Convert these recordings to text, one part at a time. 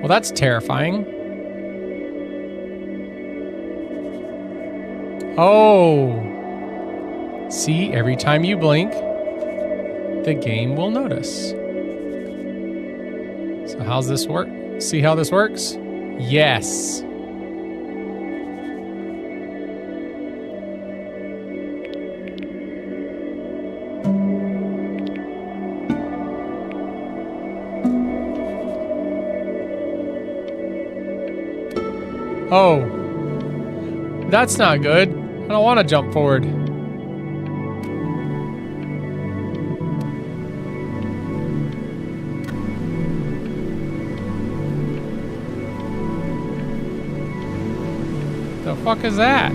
Well, that's terrifying. Oh. See, every time you blink, the game will notice. So how's this work? See how this works? Yes. Oh, that's not good. I don't want to jump forward. The fuck is that?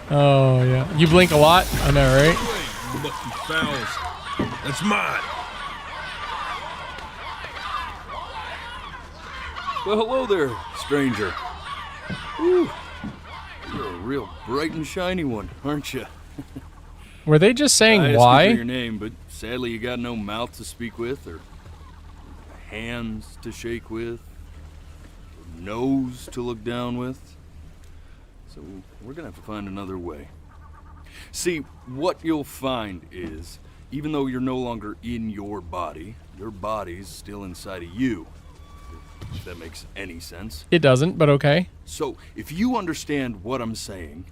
Oh, yeah. You blink a lot? I know, right? Hey, lucky fowls. That's mine. Well, hello there, stranger. Whew. You're a real bright and shiny one, aren't you? Were they just saying I asked why? you for your name, but sadly you got no mouth to speak with, or hands to shake with, or nose to look down with. So we're gonna have to find another way. See, what you'll find is, even though you're no longer in your body's still inside of you. If that makes any sense. It doesn't, but okay. So, if you understand what I'm saying,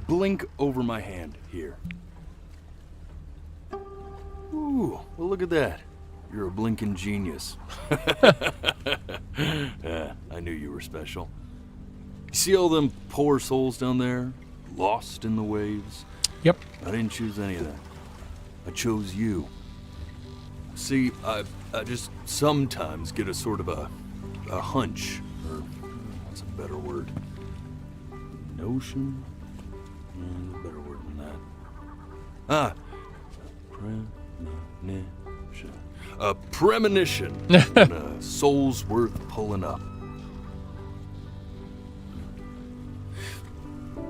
blink over my hand here. Ooh, well look at that. You're a blinking genius. I knew you were special. See all them poor souls down there, lost in the waves? Yep. I didn't choose any of that. I chose you. See, I just sometimes get a sort of a hunch, or what's a better word? Notion? A better word than that. Premonition. A premonition. And a soul's worth pulling up.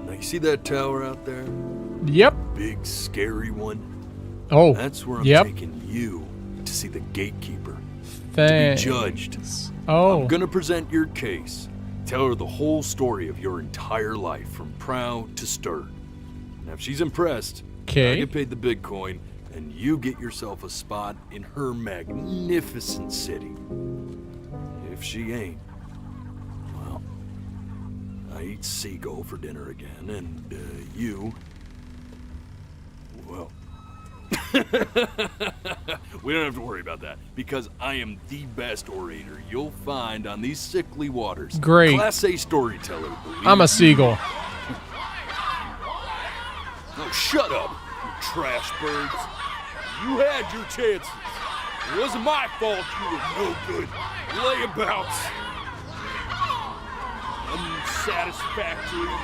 Now you see that tower out there? Yep. Big scary one. Oh. That's where I'm yep. taking you to see the gatekeeper. Thanks. To be judged. Oh. I'm gonna present your case. Tell her the whole story of your entire life, from proud to stern. Now, if she's impressed, I get paid the big coin, and you get yourself a spot in her magnificent city. If she ain't, well, I eat seagull for dinner again, and you, well, we don't have to worry about that, because I am the best orator you'll find on these sickly waters. Great. Class A storyteller. I'm a seagull. Oh, shut up, you trash birds. You had your chances. It wasn't my fault you were no good layabouts. Unsatisfactory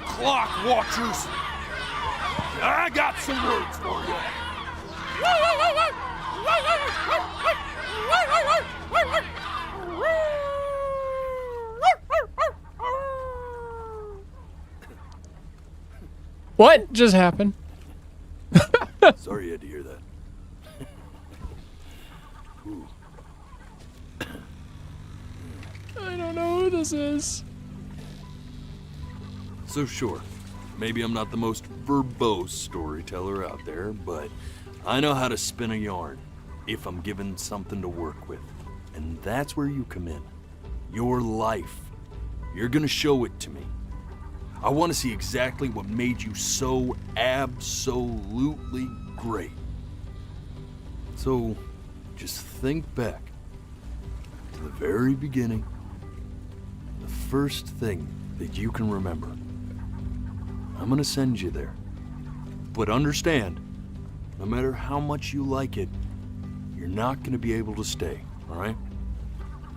clock watchers. I got some words for you. What just happened? Sorry you had to hear that. Ooh. I don't know who this is. So sure, maybe I'm not the most verbose storyteller out there, but I know how to spin a yarn if I'm given something to work with. And that's where you come in. Your life. You're gonna show it to me. I want to see exactly what made you so absolutely great. So, just think back to the very beginning, the first thing that you can remember. I'm gonna send you there. But understand, no matter how much you like it, you're not gonna be able to stay, all right?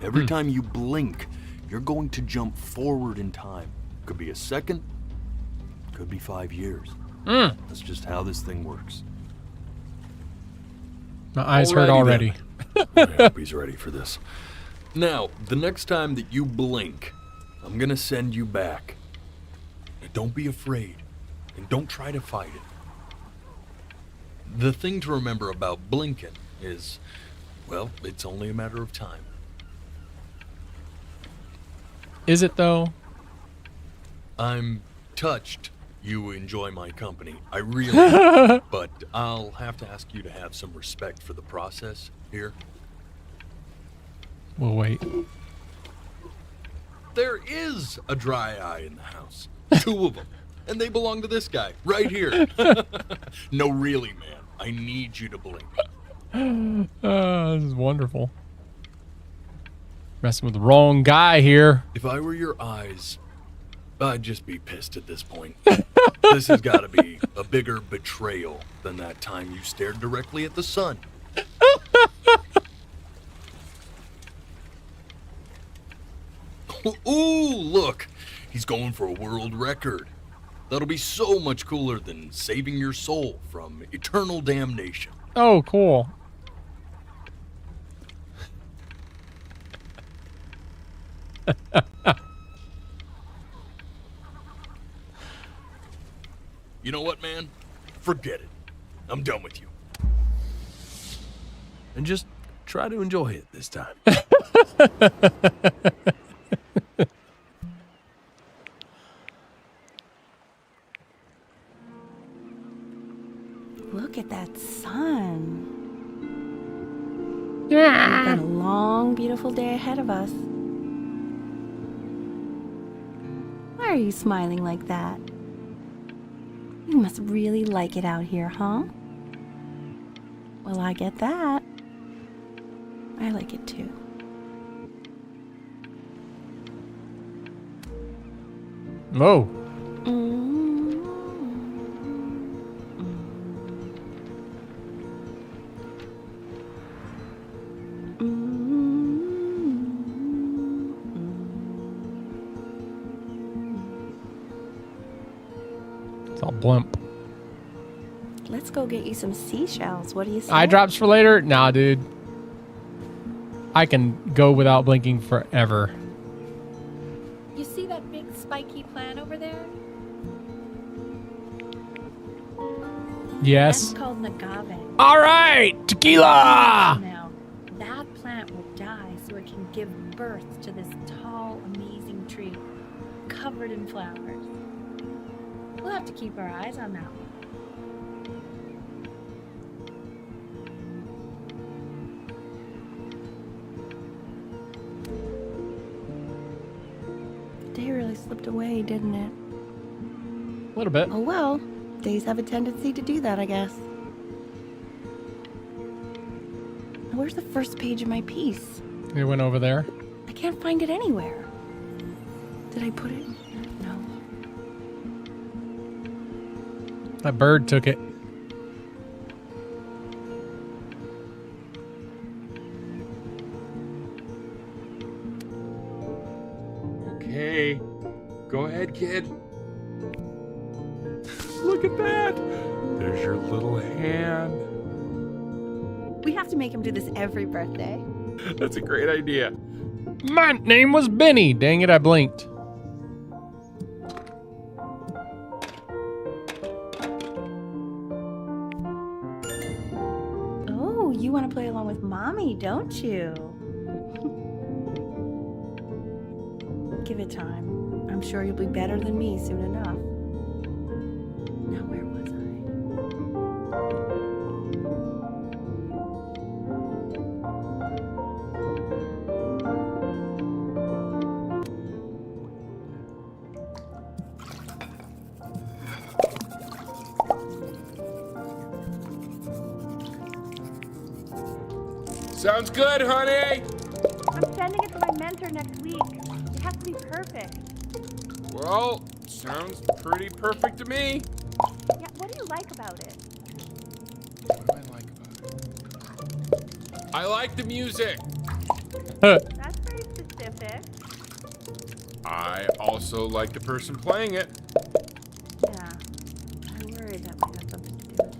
Every time you blink, you're going to jump forward in time. Could be a second, could be 5 years. That's just how this thing works. My eyes hurt Alrighty already. then. I hope he's ready for this. Now, the next time that you blink, I'm gonna send you back. Now, don't be afraid, and don't try to fight it. The thing to remember about blinking is, well, it's only a matter of time. Is it though? I'm touched you enjoy my company. I really am. But I'll have to ask you to have some respect for the process here. We'll wait. There is a dry eye in the house. 2 of them. And they belong to this guy, right here. No, really, man. I need you to blink. This is wonderful. Messing with the wrong guy here. If I were your eyes, I'd just be pissed at this point. This has got to be a bigger betrayal than that time you stared directly at the sun. Ooh, look. He's going for a world record. That'll be so much cooler than saving your soul from eternal damnation. Oh, cool. You know what, man? Forget it. I'm done with you. And just try to enjoy it this time. Look at that sun. Yeah. We've got a long, beautiful day ahead of us. Why are you smiling like that? You must really like it out here, huh? Well, I get that. I like it too. Whoa. It's all blimp. Let's go get you some seashells. What do you say? Eye drops for later? Nah, dude. I can go without blinking forever. You see that big spiky plant over there? Yes. That's called agave. All right, tequila. Now, that plant will die so it can give birth to this tall, amazing tree covered in flowers. We'll have to keep our eyes on that one. The day really slipped away, didn't it? A little bit. Oh well, days have a tendency to do that, I guess. Now, where's the first page of my piece? It went over there. I can't find it anywhere. Did I put it in here? No. That bird took it. Okay. Go ahead, kid. Look at that. There's your little hand. We have to make him do this every birthday. That's a great idea. My name was Benny. Dang it, I blinked. Oh, you want to play along with Mommy, don't you? Give it time. I'm sure you'll be better than me soon enough. Now, where was Sounds good, honey. I'm sending it to my mentor next week. It has to be perfect. Well, sounds pretty perfect to me. Yeah, what do you like about it? What do I like about it? I like the music. That's very specific. I also like the person playing it. Yeah, I worry that might have something to do with it.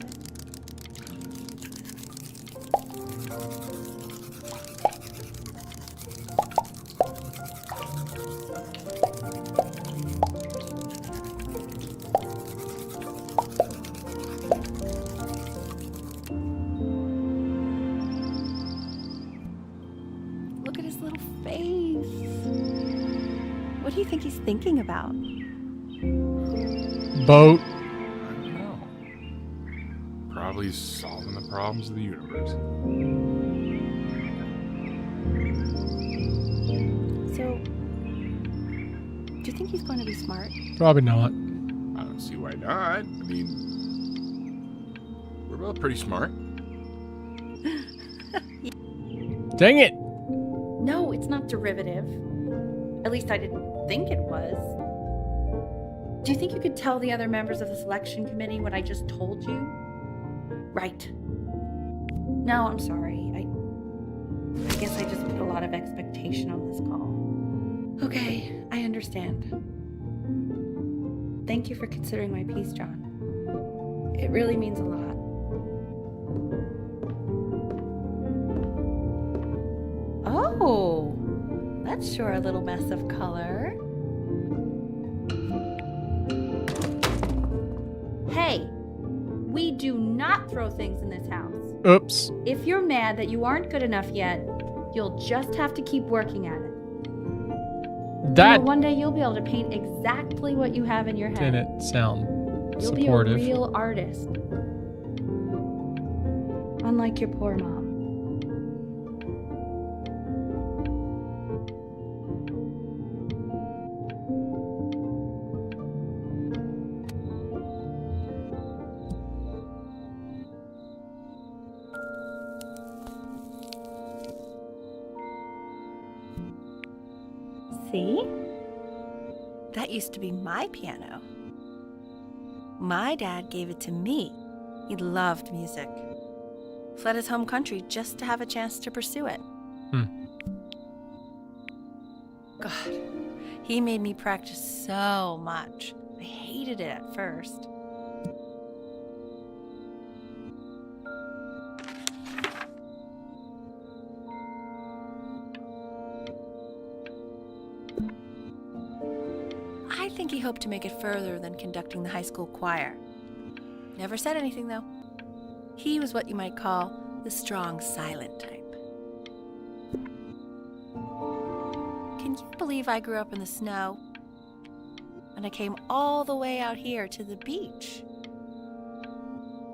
Look at his little face. What do you think he's thinking about? Boat. I don't know. Probably solving the problems of the universe. So, do you think he's going to be smart? Probably not. I don't see why not. I mean, we're both pretty smart. Dang it. No, it's not derivative. At least I didn't think it was. Do you think you could tell the other members of the selection committee what I just told you? Right. No, I'm sorry. I guess I just put a lot of expectation on this call. Okay, I understand. Thank you for considering my piece, John. It really means a lot. Oh, that's sure a little mess of color. Hey, we do not throw things in this house. Oops. If you're mad that you aren't good enough yet, you'll just have to keep working at it. That One day you'll be able to paint exactly what you have in your head. didn't sound You'll supportive. be a real artist. Unlike your poor mom. See? That used to be my piano. My dad gave it to me. He loved music. Fled his home country just to have a chance to pursue it. God, he made me practice so much. I hated it at first. I think he hoped to make it further than conducting the high school choir. Never said anything, though. He was what you might call the strong, silent type. Can you believe I grew up in the snow? And I came all the way out here to the beach.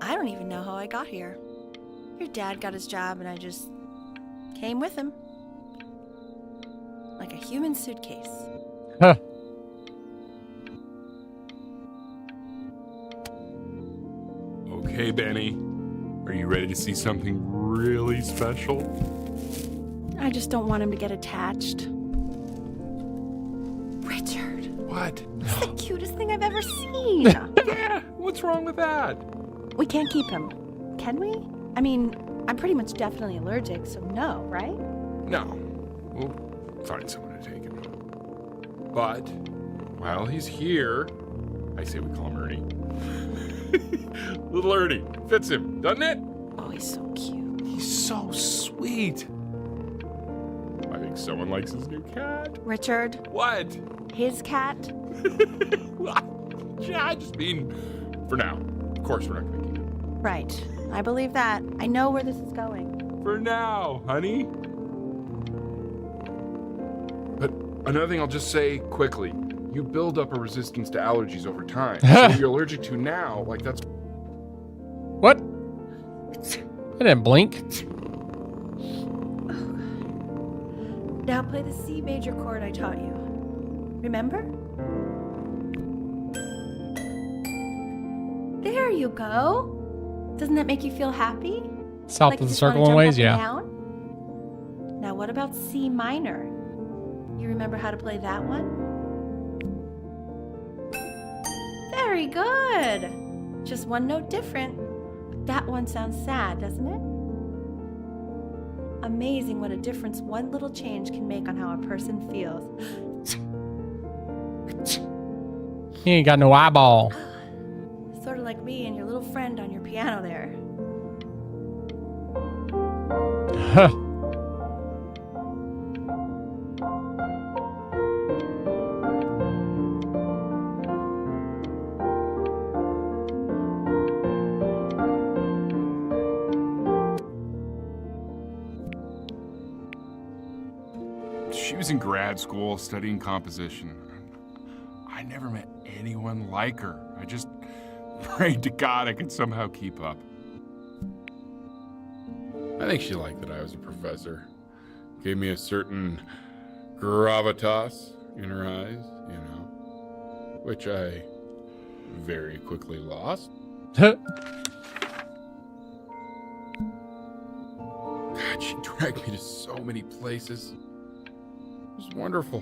I don't even know how I got here. Your dad got his job and I just came with him. Like a human suitcase. Huh. Okay, Benny. Are you ready to see something really special? I just don't want him to get attached. Richard, What? it's the cutest thing I've ever seen. Yeah, what's wrong with that? We can't keep him, can we? I mean, I'm pretty much definitely allergic, so no, right? No. We'll find someone to take him. But while he's here, I say we call him Ernie. Little Ernie. Fits him, doesn't it? Oh, he's so cute. He's so sweet. I think someone likes his new cat. Richard, What? his cat? Yeah, I just mean for now. Of course we're not going to keep him. Right. I believe that. I know where this is going. For now, honey. But another thing I'll just say quickly. You build up a resistance to allergies over time. So if you're allergic to now, like that's... What? I didn't blink. Now play the C major chord I taught you. Remember? There you go. Doesn't that make you feel happy? South Like of you the just wanna circle and jump ways, up yeah. down? Now what about C minor? You remember how to play that one? Very good. Just one note different. That one sounds sad, doesn't it? Amazing what a difference one little change can make on how a person feels. He ain't got no eyeball. Sort of like me and your little friend on your piano there. She was in grad school studying composition. I never met anyone like her. I just prayed to God I could somehow keep up. I think she liked that I was a professor. Gave me a certain gravitas in her eyes, you know, which I very quickly lost. God, she dragged me to so many places. It was wonderful.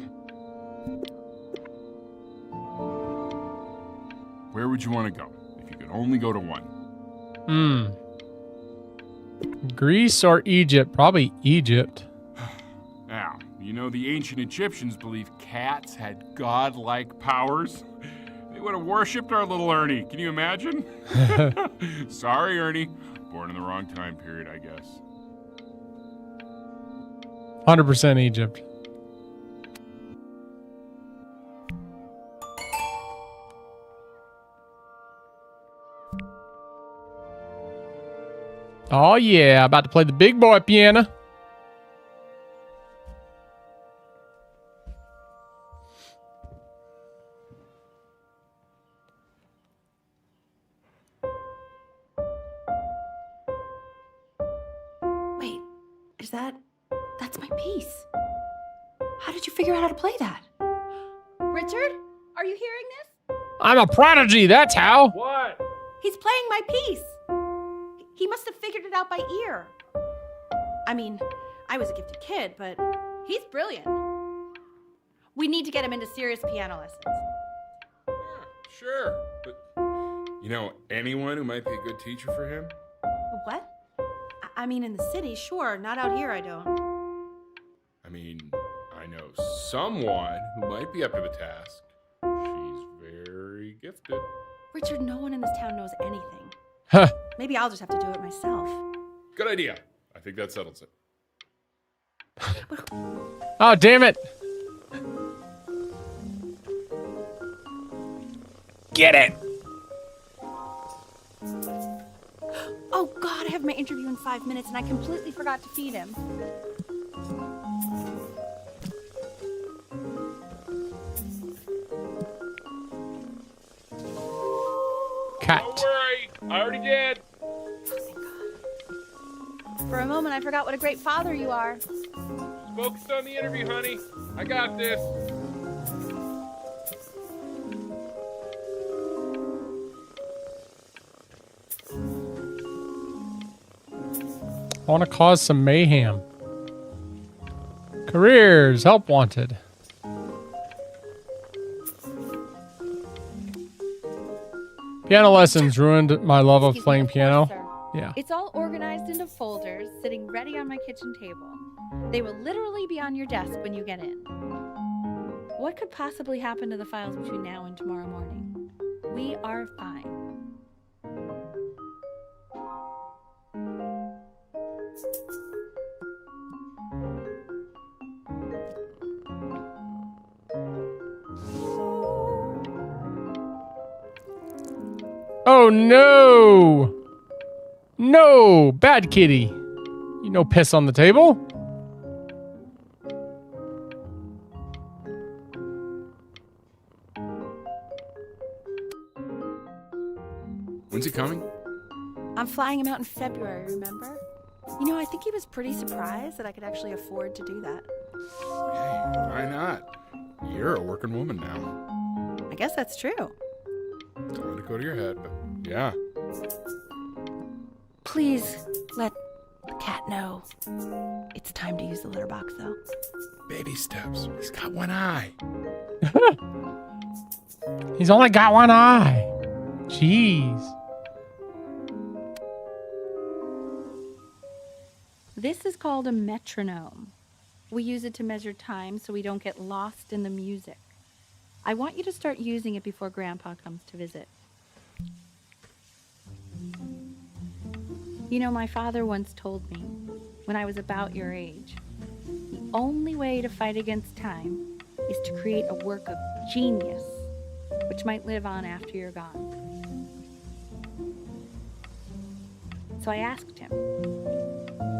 Where would you want to go if you could only go to one? Greece or Egypt? Probably Egypt. Now, you know the ancient Egyptians believed cats had godlike powers. They would have worshipped our little Ernie. Can you imagine? Sorry, Ernie. Born in the wrong time period, I guess. 100% Egypt. Oh yeah, about to play the big boy piano. Wait, that's my piece. How did you figure out how to play that? Richard, are you hearing this? I'm a prodigy, that's how. What? He's playing my piece. He must have figured it out by ear. I mean, I was a gifted kid, but he's brilliant. We need to get him into serious piano lessons. Sure, but you know anyone who might be a good teacher for him? What? I mean, in the city, sure. Not out here, I don't. I mean, I know someone who might be up to the task. She's very gifted. Richard, no one in this town knows anything. Huh. Maybe I'll just have to do it myself. Good idea. I think that settles it. Oh, damn it. Get it. Oh, God, I have my interview in 5 minutes, and I completely forgot to feed him. Cat. Don't worry, I already did. For a moment, I forgot what a great father you are. Focused on the interview, honey. I got this. I want to cause some mayhem. Careers, help wanted. Piano lessons ruined my love of Excuse me, playing of course, piano. sir. Yeah. It's all organized into folders, sitting ready on my kitchen table. They will literally be on your desk when you get in. What could possibly happen to the files between now and tomorrow morning? We are fine. Oh no! No! Bad kitty. You no piss on the table. When's he coming? I'm flying him out in February, remember? You know, I think he was pretty surprised that I could actually afford to do that. Hey, why not? You're a working woman now. I guess that's true. Don't let it go to your head, but yeah. Please let the cat know. It's time to use the litter box, though. Baby steps. He's got one eye. He's only got one eye. Jeez. This is called a metronome. We use it to measure time so we don't get lost in the music. I want you to start using it before Grandpa comes to visit. You know, my father once told me, when I was about your age. The only way to fight against time is to create a work of genius, which might live on after you're gone. So I asked him,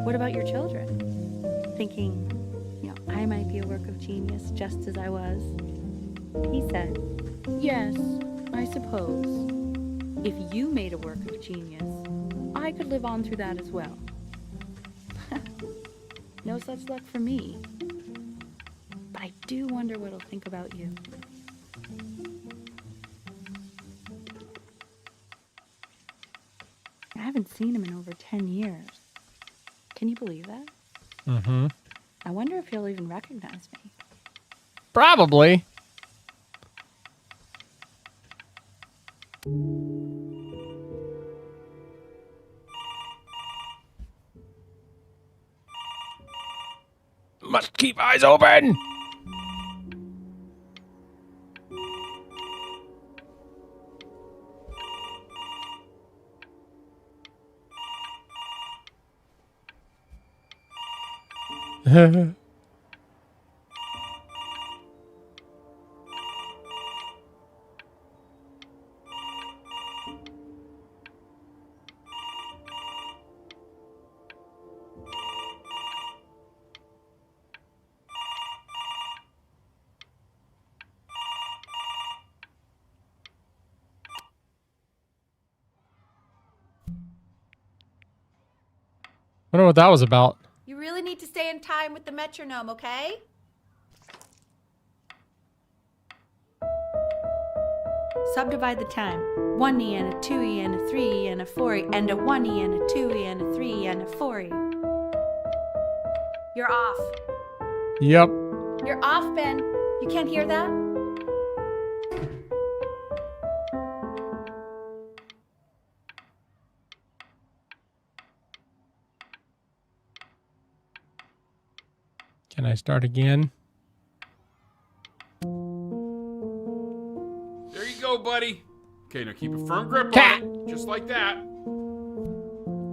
what about your children? Thinking, I might be a work of genius just as I was. He said, yes, I suppose. If you made a work of genius, I could live on through that as well. No such luck for me. But I do wonder what he'll think about you. I haven't seen him in over 10 years. Can you believe that? Mm-hmm. I wonder if he'll even recognize me. Probably. Must keep eyes open. Wonder what that was about. You really need to stay in time with the metronome, okay? Subdivide the time. 1E and a 2E and a 3E and a 4E and a 1E and a 2E and a 3E and a 4E. You're off. Yep. You're off, Ben. You can't hear that? Can I start again? There you go, buddy. Okay, now keep a firm grip Cat. on it. Just like that.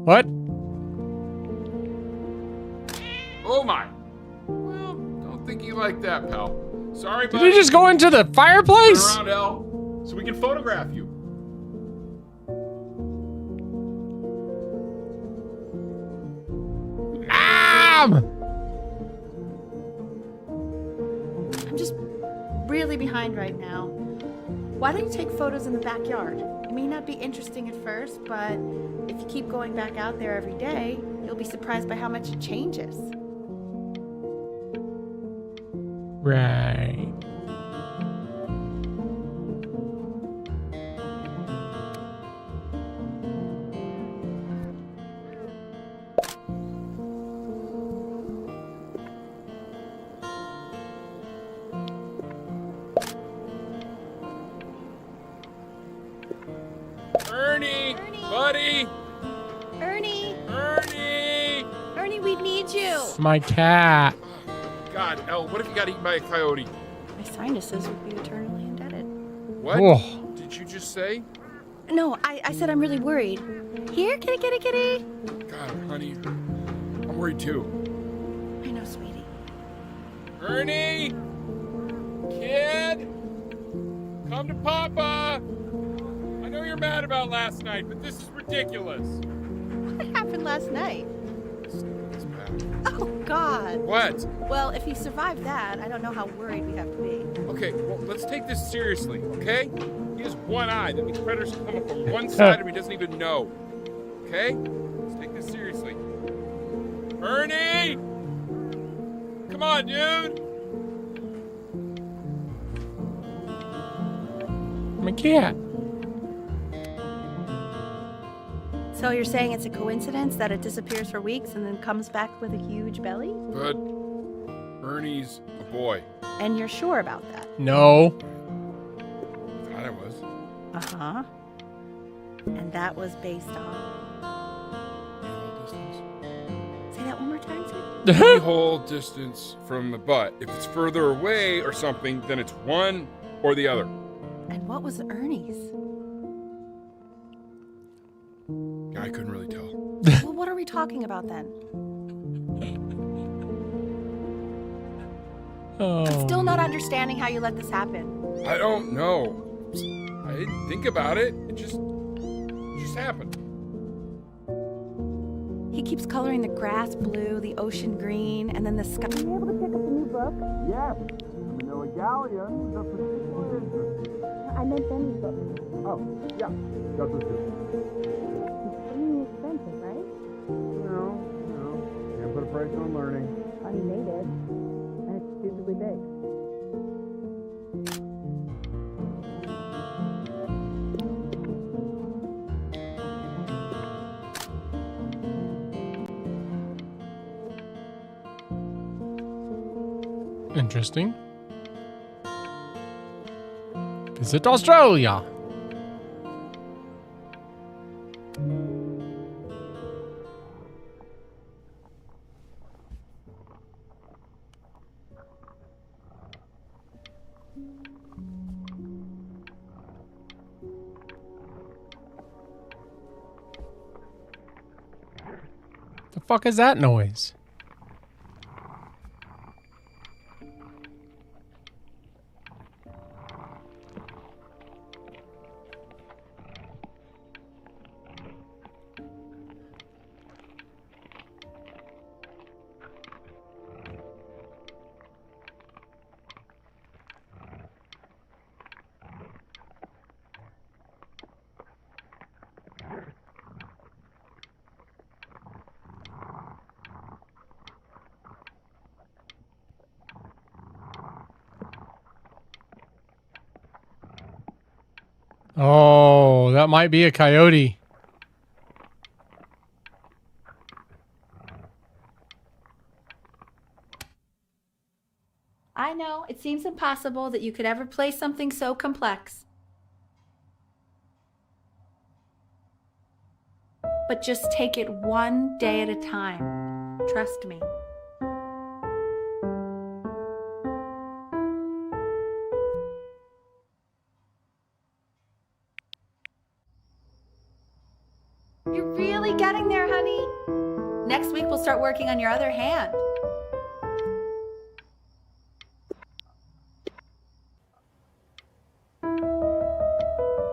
What? Oh my. Well, don't think you like that, pal. Sorry, Did buddy. you just go into the fireplace? Turn around, L, so we can photograph you. I'm just really behind right now. Why don't you take photos in the backyard? It may not be interesting at first, but if you keep going back out there every day, you'll be surprised by how much it changes. Right. Ernie, buddy. Ernie! Ernie. We need you! My cat. God, L, what if you got eaten by a coyote? My sinuses would be eternally indebted. What Oh. did you just say? No, I said I'm really worried. Here, kitty, kitty, kitty! God, honey, I'm worried too. I know, sweetie. Ernie! Kid! Come to Papa! I know you're mad about last night, but this is ridiculous. What happened last night? It's bad. Oh, God. What? Well, if he survived that, I don't know how worried we have to be. Okay, well, let's take this seriously, okay? He has one eye. That means predators can come up from one side of him he doesn't even know. Okay? Let's take this seriously. Ernie! Come on, dude! My cat. So you're saying it's a coincidence that it disappears for weeks and then comes back with a huge belly? But Ernie's a boy. And you're sure about that? No. Thought I was. Uh-huh. And that was based on... Say that one more time, sweetie. The whole distance from the butt. If it's further away or something, then it's one or the other. And what was Ernie's? Yeah, I couldn't really tell. Well, what are we talking about then? Oh. I'm still not understanding how you let this happen. I don't know. I didn't think about it. It just happened. He keeps coloring the grass blue, the ocean green, and then the sky. Are you able to pick up the new book? Yes, Manila Galleon, the particular interest. I meant Benny's book. Oh, yeah, got those two. It's pretty expensive, right? No, can't put a price on learning. I mean, they did. And it's stupidly big. Interesting. Visit Australia. The fuck is that noise? Oh, that might be a coyote. I know, it seems impossible that you could ever play something so complex. But just take it one day at a time. Trust me. You're really getting there, honey. Next week we'll start working on your other hand.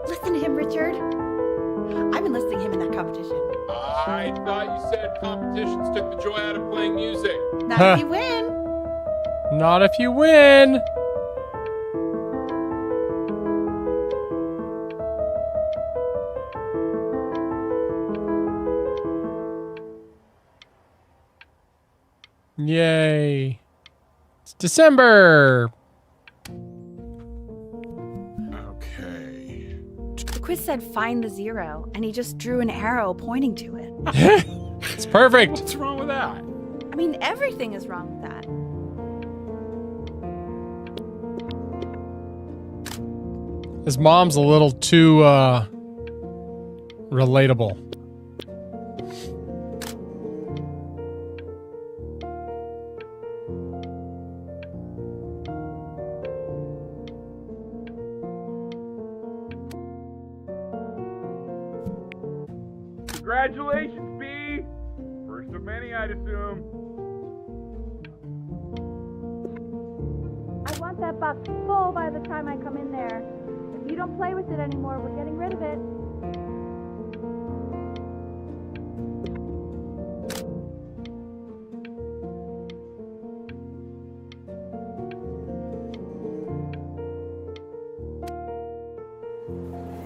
Listen to him, Richard. I'm enlisting him in that competition. I thought you said competitions took the joy out of playing music. Not if you win. Not if you win. Yay. It's December. Okay. The quiz said find the zero, and he just drew an arrow pointing to it. It's perfect. What's wrong with that? I mean, everything is wrong with that. His mom's a little too relatable. Congratulations, B! First of many, I'd assume. I want that box full by the time I come in there. If you don't play with it anymore, we're getting rid of it.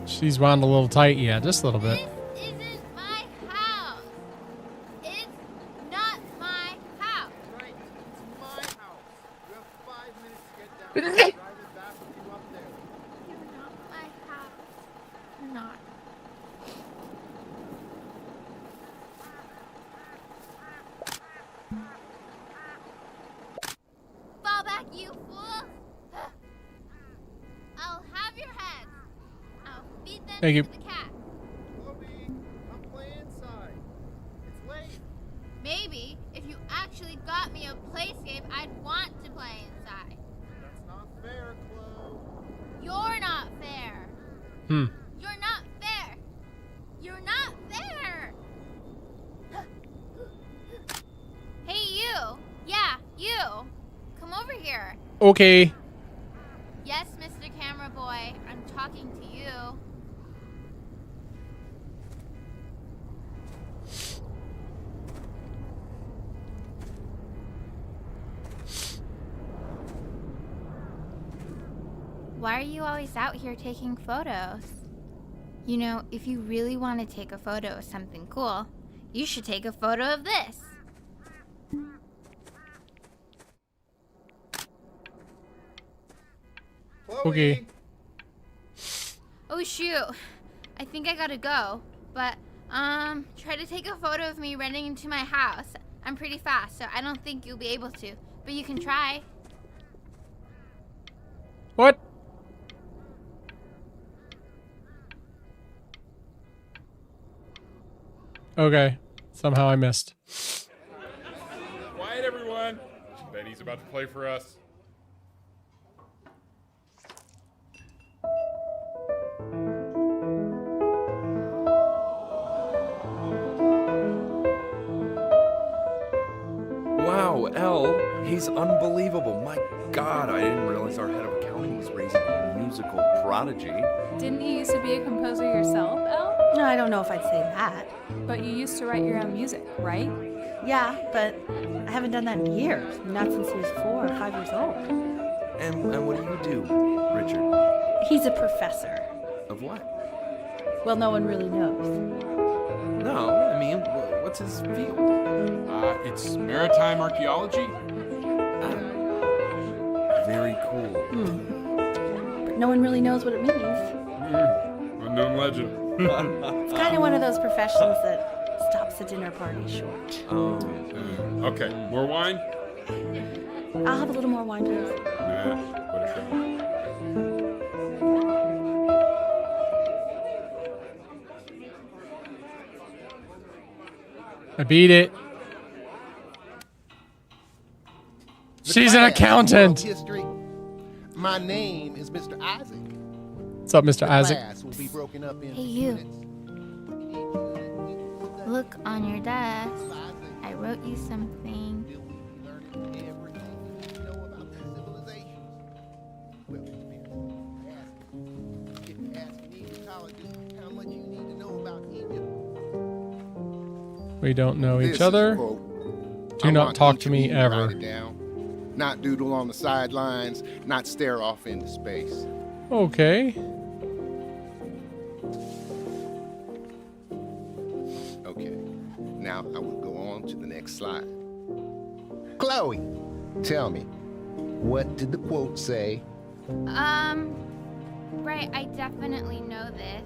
She's wound a little tight, yeah, just a little bit. This isn't my house. It's not my house. Right, it's my house. You have 5 minutes to get down and drive it back with you up there. You're not my house. You're not. Fall back, you fool! I'll have your heads. I'll feed them Thank you. to the cat. Chloe, come play inside. It's late. Maybe if you actually got me a playscape, I'd want to play inside. That's not fair, Chloe. You're not fair. Hmm. You're not fair. You're not fair. Hey, you. Yeah, you. Come over here. Okay. Yes, Mr. Camera Boy, I'm talking to you. Why are you always out here taking photos? You know, if you really want to take a photo of something cool, you should take a photo of this. Chloe. Okay. Oh shoot, I think I gotta go. But, try to take a photo of me running into my house. I'm pretty fast, so I don't think you'll be able to. But you can try. What? Okay. Somehow I missed. Quiet, everyone. Betty's about to play for us. Wow, Elle, he's unbelievable. My God, I didn't realize our head of accounting was raising a musical prodigy. Didn't you used to be a composer yourself, Elle? No, I don't know if I'd say that. But you used to write your own music, right? Yeah, but I haven't done that in years. Not since he was 4 or 5 years old. And what do you do, Richard? He's a professor. Of what? Well, no one really knows. No, I mean, what's his field? It's maritime archaeology. Very cool. But no one really knows what it means. Unknown legend. It's kind of one of those professions that stops a dinner party short. Okay, more wine? I'll have a little more wine, please. Nah, what a show. I beat it. The She's an class, accountant. World History. My name is Mr. Isaac. What's up, Mr. The Isaac? class will be broken up into Hey, you. units. Look on your desk. I wrote you something. Learning everything you know about these civilizations. Well, if you ask an Egyptologist how much you need to know about Egypt. We don't know This each is a other. quote. Do I not want talk each to of me you to ever. write it down. Not doodle on the sidelines, not stare off into space. Okay. Okay, now I will go on to the next slide. Chloe, tell me, what did the quote say? Right, I definitely know this.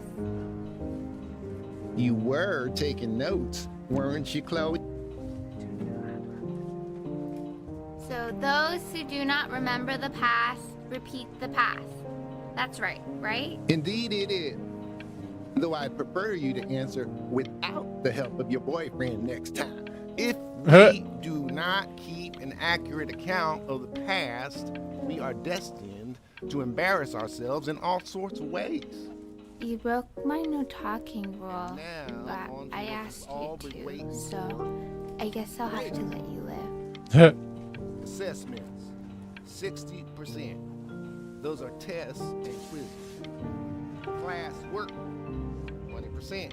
You were taking notes, weren't you, Chloe? So those who do not remember the past, repeat the past. That's right, right? Indeed it is. Though I'd prefer you to answer without the help of your boyfriend next time. If we do not keep an accurate account of the past, we are destined to embarrass ourselves in all sorts of ways. You broke my no talking rule, Now, but on to I what asked we've all you been to, waiting so I guess I'll have to let you live. Assessments, 60%. Those are tests and quizzes. Class work, 20%.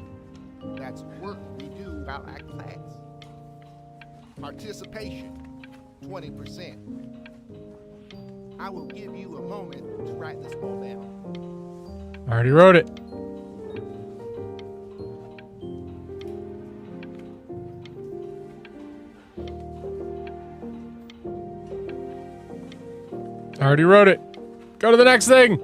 That's work we do while at class. Participation, 20%. I will give you a moment to write this all down. I already wrote it. I already wrote it. Go to the next thing.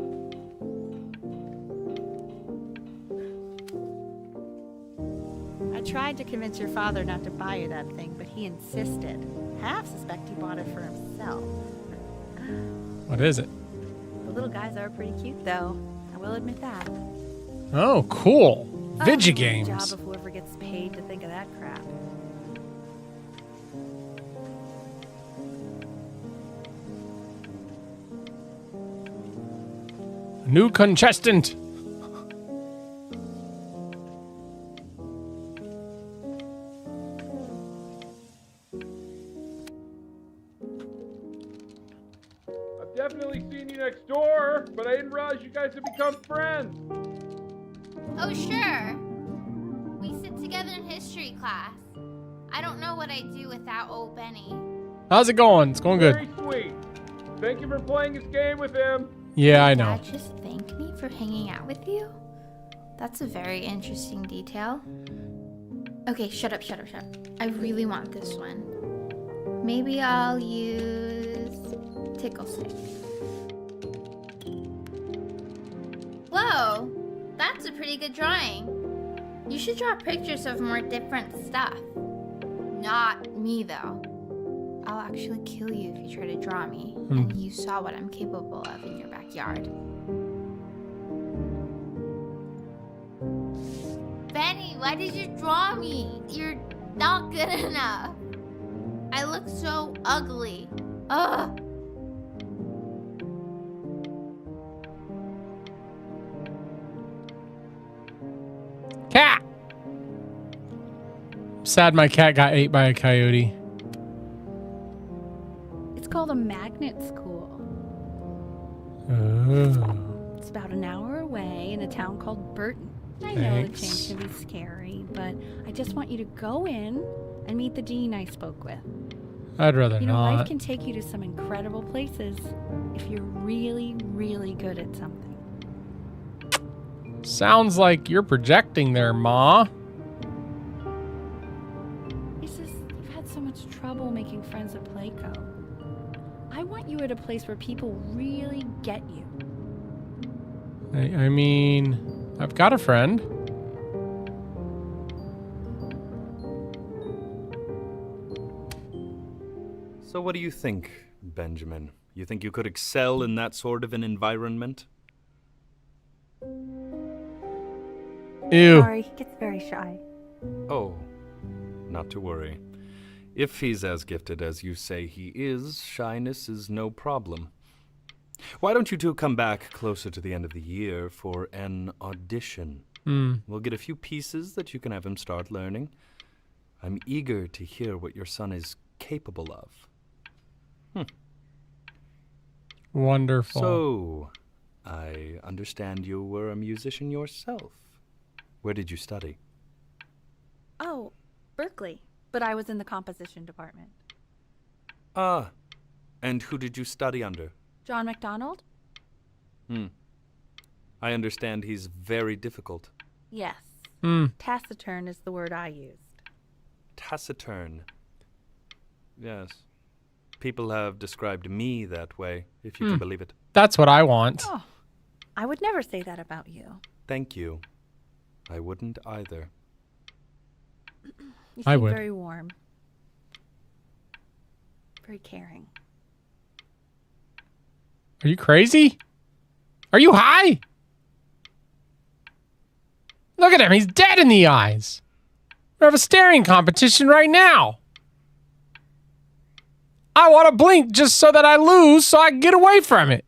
I tried to convince your father not to buy you that thing, but he insisted. Half suspect he bought it for himself. What is it? The little guys are pretty cute, though. I will admit that. Oh, cool. Video Job games. of whoever gets paid to think of that crap. New contestant. definitely seen you next door, but I didn't realize you guys had become friends. Oh, sure. We sit together in history class. I don't know what I'd do without old Benny. How's it going? It's going good. Very sweet. Thank you for playing this game with him. Yeah, I know. Dad just thanked me for hanging out with you? That's a very interesting detail. Okay, shut up. I really want this one. Maybe I'll use tickle stick. Whoa, that's a pretty good drawing. You should draw pictures of more different stuff. Not me, though. I'll actually kill you if you try to draw me, and you saw what I'm capable of in your backyard. Benny, why did you draw me? You're not good enough. I look so ugly. Ugh. Cat! Sad my cat got ate by a coyote. It's called a magnet school. Oh. It's about an hour away in a town called Burton. I know the change can be scary, but I just want you to go in and meet the dean I spoke with. I'd rather You know, not. life can take you to some incredible places if you're really, really good at something. Sounds like you're projecting there, Ma. It's just, you've had so much trouble making friends at Playco. I want you at a place where people really get you. I mean, I've got a friend. So what do you think, Benjamin? You think you could excel in that sort of an environment? Ew. Sorry, he gets very shy. Oh, not to worry. If he's as gifted as you say he is, shyness is no problem. Why don't you two come back closer to the end of the year for an audition? We'll get a few pieces that you can have him start learning. I'm eager to hear what your son is capable of. Wonderful. So, I understand you were a musician yourself. Where did you study? Oh, Berkeley. But I was in the composition department. Ah, and who did you study under? John MacDonald? I understand he's very difficult. Yes. Taciturn is the word I used. Taciturn. Yes. People have described me that way, if you can believe it. That's what I want. Oh, I would never say that about you. Thank you. I wouldn't either. You I seem would. very warm. Very caring. Are you crazy? Are you high? Look at him. He's dead in the eyes. We have a staring competition right now. I want to blink just so that I lose so I can get away from it.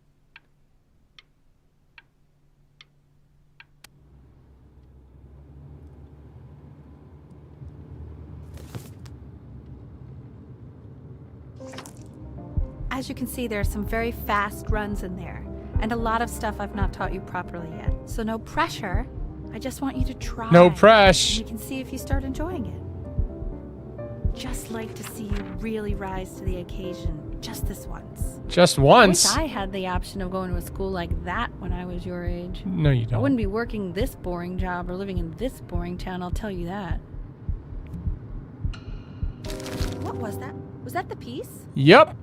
As you can see, there are some very fast runs in there, and a lot of stuff I've not taught you properly yet. So no pressure. I just want you to try. No And press. you can see if you start enjoying it. Just like to see you really rise to the occasion, just this once. Just I once. wish I had the option of going to a school like that when I was your age. No, you I don't. wouldn't be working this boring job or living in this boring town, I'll tell you that. What was that? Was that the piece? Yep.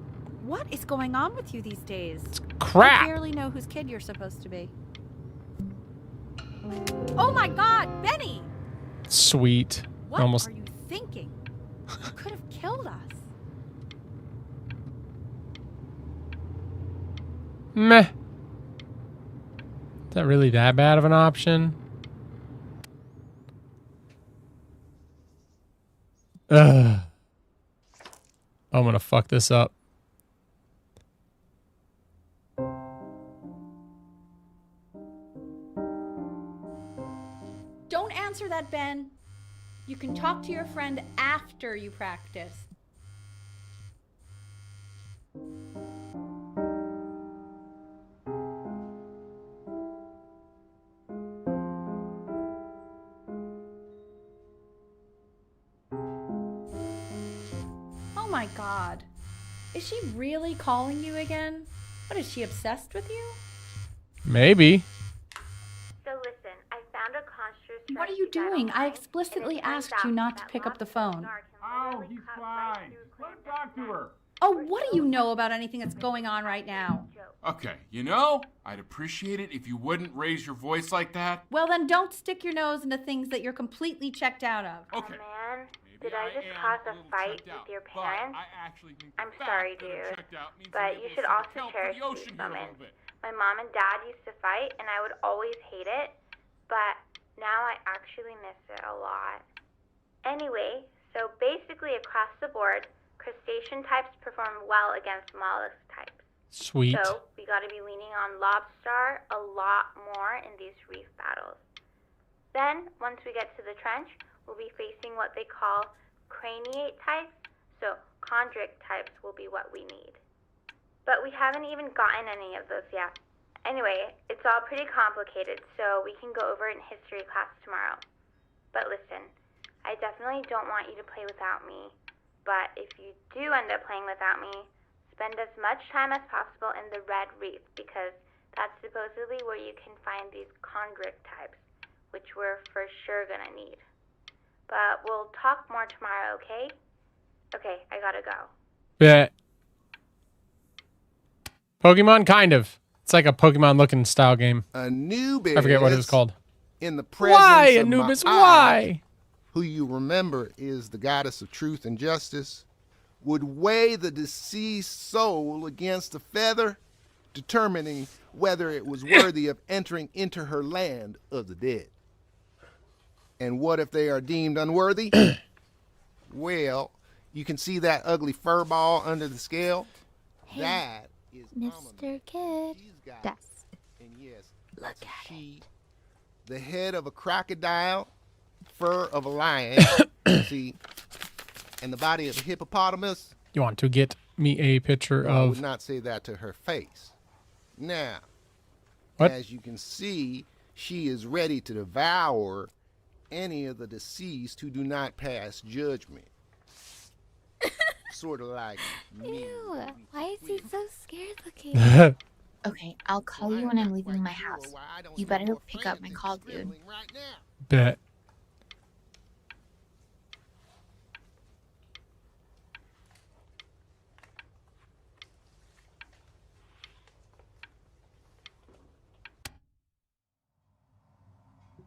What is going on with you these days? I Crap. barely know whose kid you're supposed to be. Oh my God, Benny! Sweet. What Almost. are you thinking? You could have killed us. Meh. Is that really that bad of an option? Ugh. I'm gonna fuck this up. Don't answer that, Ben. You can talk to your friend after you practice. my God. Is she really calling you again? What, is she obsessed with you? Maybe. So listen, I found a construct. What are you doing? I explicitly asked you not to pick up the phone. Oh, he's fine. Let's talk to her. Oh, what do you know about anything that's going on right now? Okay, you know, I'd appreciate it if you wouldn't raise your voice like that. Well, then don't stick your nose into things that you're completely checked out of. Okay. Oh man, Maybe did I just am cause a little fight checked out, with your but parents? I actually think I'm the fact sorry, that I'm dude, checked out means but I'm you able should to also account for cherish the ocean these here a moments. little bit. My mom and dad used to fight, and I would always hate it, but now I actually miss it a lot. Anyway, so basically across the board, crustacean types perform well against mollusk types. Sweet. So we got to be leaning on lobster a lot more in these reef battles. Then, once we get to the trench, we'll be facing what they call craniate types, so chondric types will be what we need. But we haven't even gotten any of those yet. Anyway, it's all pretty complicated, so we can go over it in history class tomorrow. But listen, I definitely don't want you to play without me, but if you do end up playing without me, spend as much time as possible in the red reef, because that's supposedly where you can find these chondric types, which we're for sure gonna need. But we'll talk more tomorrow, okay? Okay, I gotta go. Bet. Pokemon, kind of. It's like a Pokemon looking style game. Anubis. I forget what it was called. In the presence Why, of Anubis? Ma'at, Why? who you remember is the goddess of truth and justice, would weigh the deceased soul against a feather, determining whether it was worthy of entering into her land of the dead. And what if they are deemed unworthy? Well, you can see that ugly fur ball under the scale? That is Mr. Kid. She's got Yes. and yes, that's a she. The head of a crocodile, fur of a lion, see, and the body of a hippopotamus. You want to get me a picture I would of... not say that to her face. Now, What? as you can see, she is ready to devour any of the deceased who do not pass judgment. Sort of like me. Ew, why is he so scared looking? Okay, I'll call you when I'm leaving my house. You better pick up my call, dude. Bet.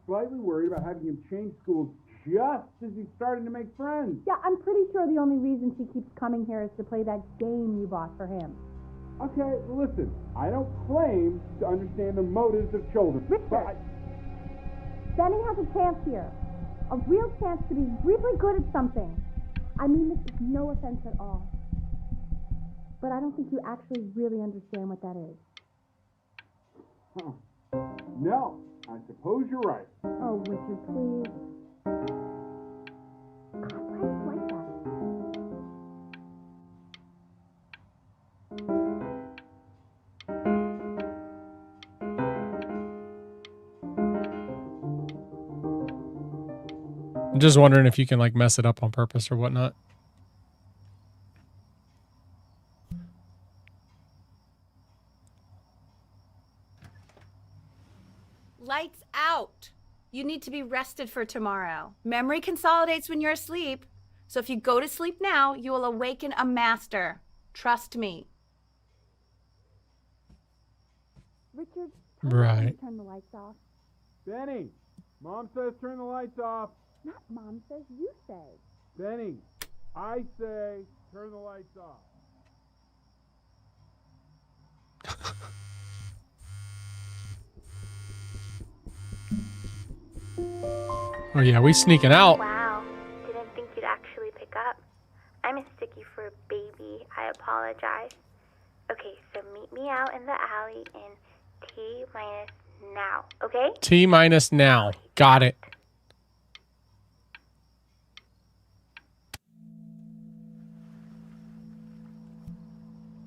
Slightly worried about having him change schools just as he's starting to make friends. Yeah, I'm pretty sure the only reason she keeps coming here is to play that game you bought for him. Okay, listen, I don't claim to understand the motives of children. Richard! Benny has a chance here. A real chance to be really good at something. I mean this with no offense at all. But I don't think you actually really understand what that is. Huh. No, I suppose you're right. Oh, Richard, please. God, why is it like that? I'm just wondering if you can like mess it up on purpose or whatnot. Lights out. You need to be rested for tomorrow. Memory consolidates when you're asleep. So if you go to sleep now, you will awaken a master. Trust me. Richard, Right. turn the lights off. Benny, Mom says turn the lights off. Not Mom says, you say. Benny, I say turn the lights off. Oh yeah, we sneaking out. Wow, didn't think you'd actually pick up. I mistook you for a baby. I apologize. Okay, so meet me out in the alley in T minus now, okay? T minus now. Got it.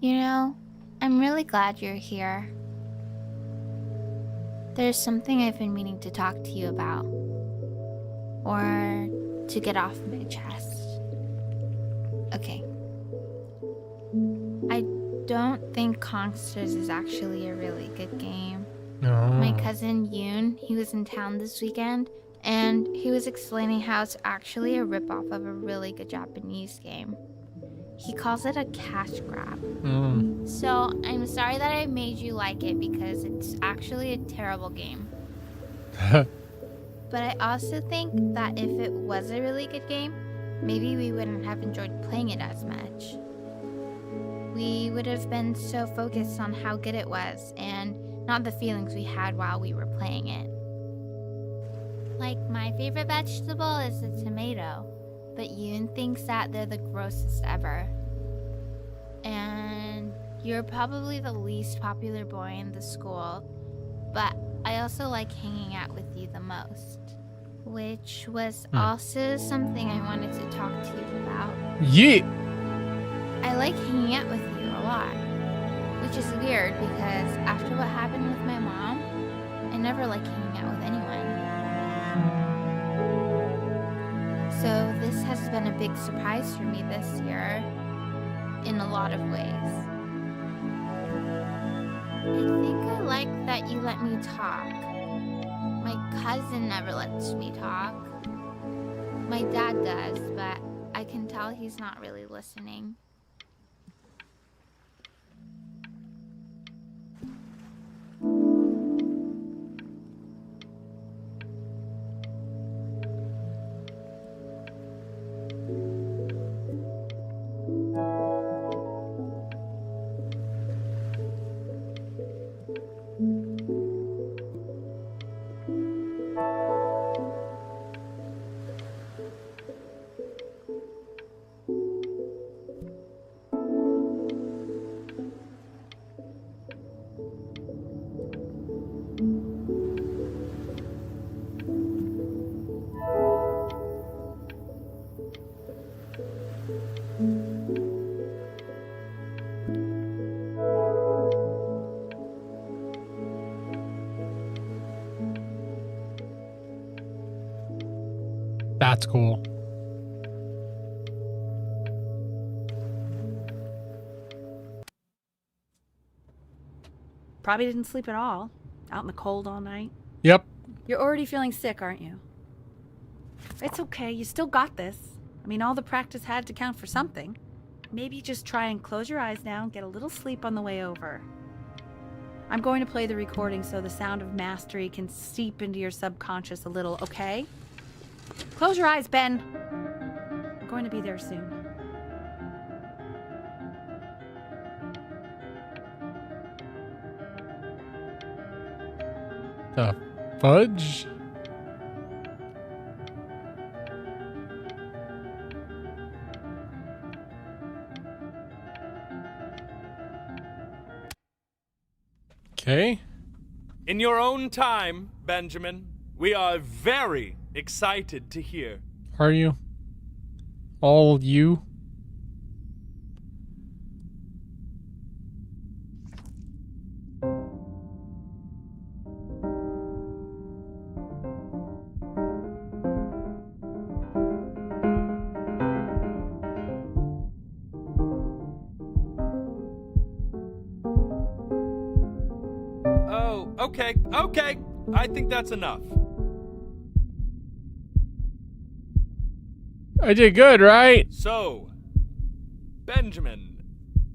You know, I'm really glad you're here. There's something I've been meaning to talk to you about. Or to get off my chest. Okay, don't think Kongsters is actually a really good game. No. My cousin Yoon, he was in town this weekend, and he was explaining how it's actually a ripoff of a really good Japanese game. He calls it a cash grab. So I'm sorry that I made you like it because it's actually a terrible game. But I also think that if it was a really good game, maybe we wouldn't have enjoyed playing it as much. We would have been so focused on how good it was and not the feelings we had while we were playing it. Like, my favorite vegetable is the tomato, but Yoon thinks that they're the grossest ever. And you're probably the least popular boy in the school, but I also like hanging out with you the most. Which was also something I wanted to talk to you about. Yeah. I like hanging out with you a lot. Which is weird because after what happened with my mom, I never like hanging out with anyone. So this has been a big surprise for me this year, in a lot of ways. I think I like that you let me talk. My cousin never lets me talk. My dad does, but I can tell he's not really listening. That's cool. Probably didn't sleep at all. Out in the cold all night. Yep. You're already feeling sick, aren't you? It's okay. You still got this. I mean, all the practice had to count for something. Maybe just try and close your eyes now and get a little sleep on the way over. I'm going to play the recording so the sound of mastery can seep into your subconscious a little, okay? Close your eyes, Ben. We're going to be there soon. The fudge? Okay. In your own time, Benjamin, we are very excited to hear. Are you? All you? Oh, okay. I think that's enough. I did good, right? So, Benjamin,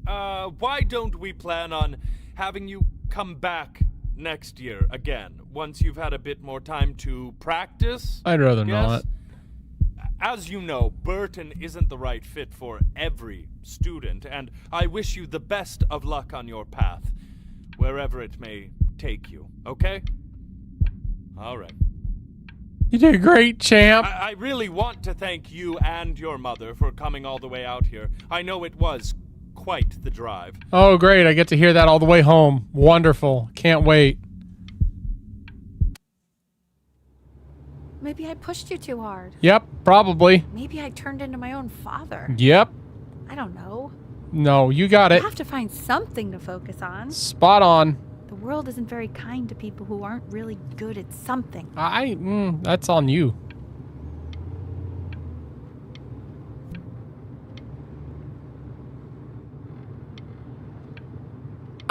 why don't we plan on having you come back next year again, once you've had a bit more time to practice? I'd rather not. As you know, Burton isn't the right fit for every student, and I wish you the best of luck on your path, wherever it may take you, okay? All right. You did great, champ. I really want to thank you and your mother for coming all the way out here. I know it was quite the drive. Oh, great. I get to hear that all the way home. Wonderful. Can't wait. Maybe I pushed you too hard. Yep, probably. Maybe I turned into my own father. Yep. I don't know. No, you got it. You have to find something to focus on. Spot on. The world isn't very kind to people who aren't really good at something. That's on you.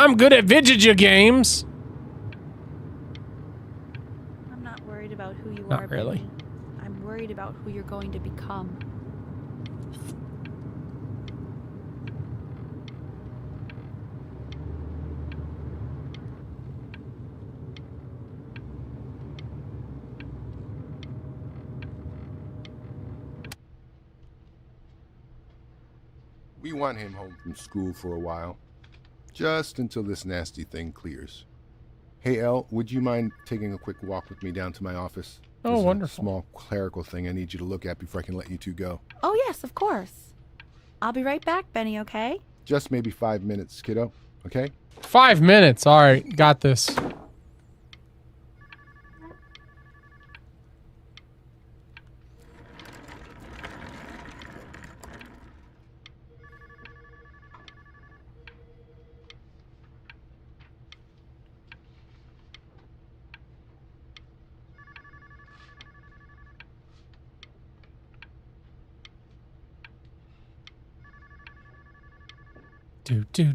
I'm good at video games. I'm not worried about who you Not are, really. Benny. I'm worried about who you're going to become. We want him home from school for a while, just until this nasty thing clears. Hey, Elle, would you mind taking a quick walk with me down to my office? Oh, There's wonderful. a small clerical thing I need you to look at before I can let you two go. Oh, yes, of course. I'll be right back, Benny, okay? Just maybe 5 minutes, kiddo, okay? 5 minutes. All right, got this.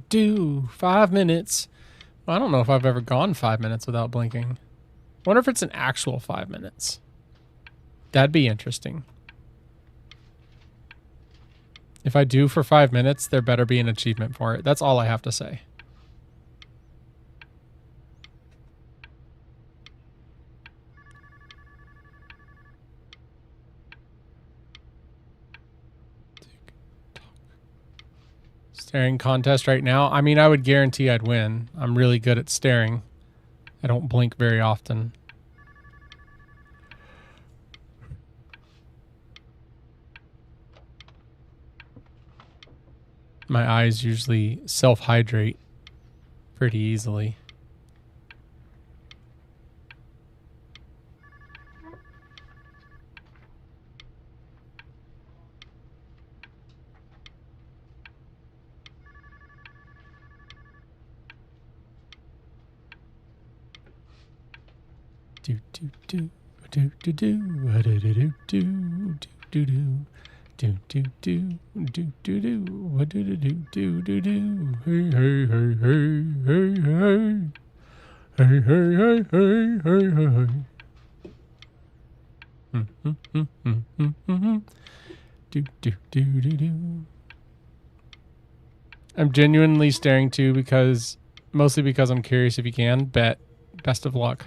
Do. 5 minutes. Well, I don't know if I've ever gone 5 minutes without blinking. Wonder if it's an actual 5 minutes. That'd be interesting. If I do for 5 minutes, there better be an achievement for it. That's all I have to say. Staring contest right now. I mean, I would guarantee I'd win. I'm really good at staring. I don't blink very often. My eyes usually self-hydrate pretty easily. I'm genuinely staring too mostly because I'm curious if you can. Bet. Best of luck.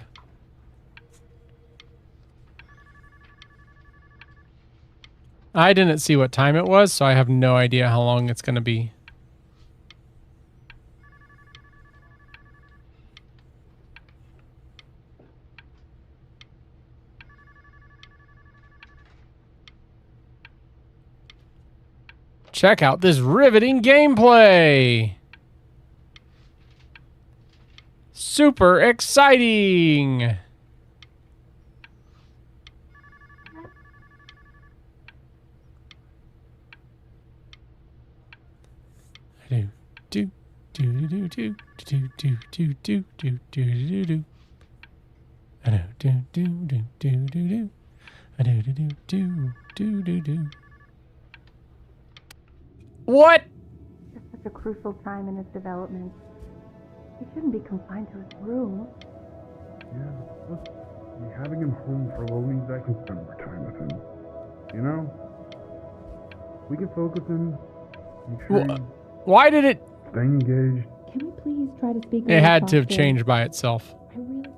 I didn't see what time it was, so I have no idea how long it's going to be. Check out this riveting gameplay! Super exciting! What? It's such a crucial time in his development. He shouldn't be confined to his room. Yeah, look, having him home for a little means I can spend more time with him. You know? We can focus him. Make sure Why did it... stay engaged. Can we please try to speak? It had to have changed by itself. I really...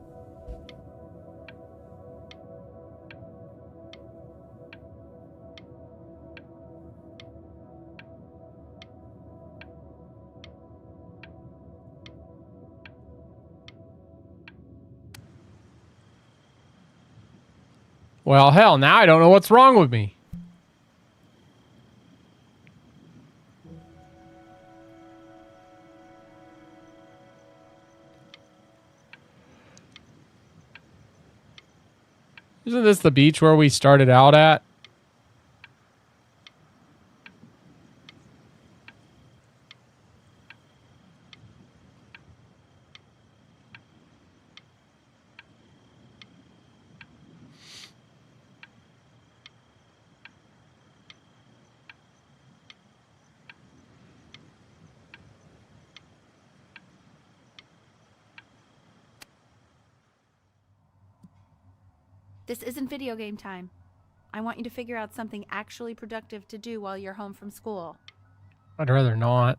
Well, hell, now I don't know what's wrong with me. Isn't this the beach where we started out at? This isn't video game time. I want you to figure out something actually productive to do while you're home from school. I'd rather not.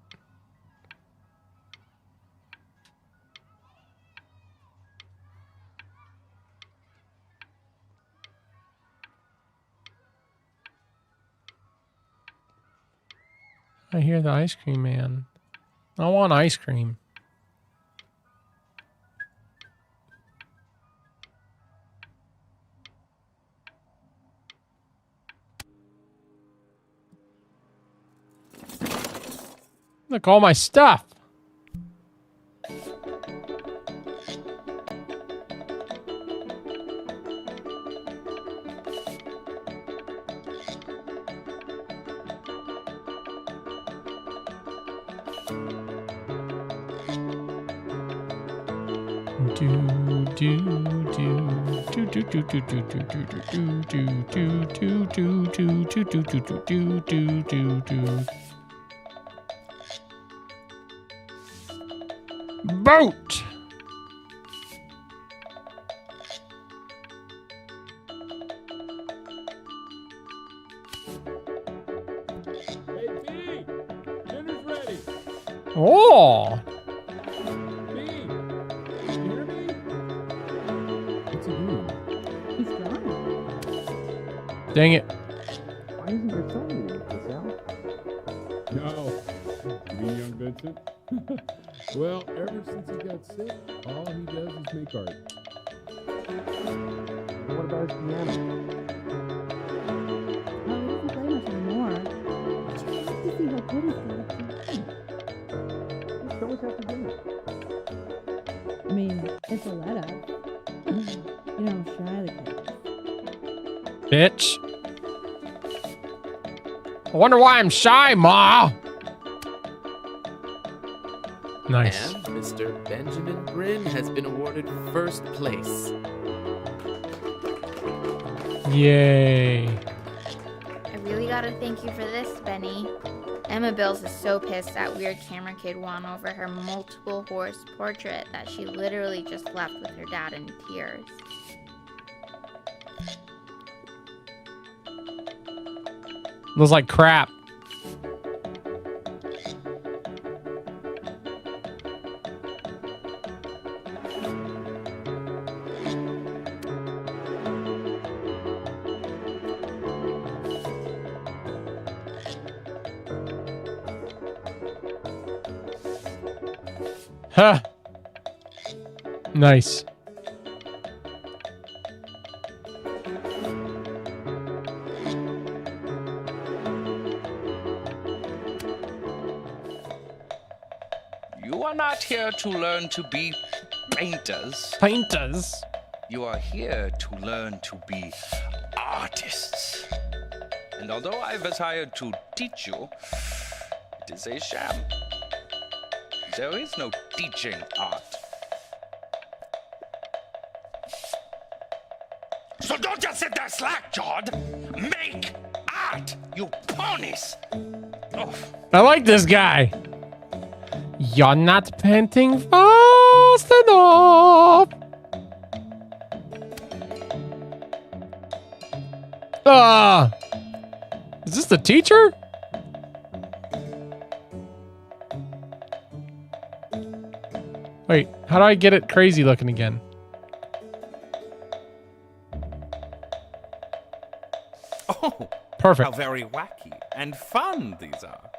I hear the ice cream man. I want ice cream. Look, all my stuff. Boat. Hey, B! Dinner's ready! Oh. B! You hear me? What's he doing? He's gone. Dang it. Why isn't there somebody with this, Al? No. You mean young Vincent? Well, ever since he got sick, all he does is make art. What about his piano? Oh, he doesn't play much anymore. But you have to see how good he's got at playing. Show us after dinner. I mean, it's a let up. You know how shy the kid is. Bitch. I wonder why I'm shy, Ma. Nice. And Mr. Benjamin Bryn has been awarded first place. Yay. I really gotta thank you for this, Benny. Emma Bills is so pissed that weird camera kid won over her multiple horse portrait that she literally just left with her dad in tears. Looks like crap. Huh. Nice. You are not here to learn to be painters. Painters? You are here to learn to be artists. And although I was hired to teach you, it is a sham. There is no teaching art. So don't just sit there slack-jawed. Make art, you ponies! Oh. I like this guy. You're not painting fast enough. Is this the teacher? Wait, how do I get it crazy looking again? Oh, perfect. How very wacky and fun these are.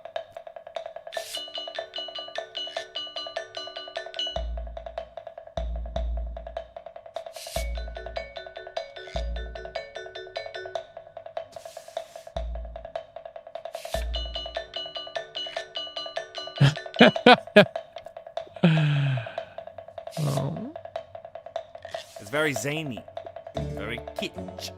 Oh. It's very zany, very kitsch.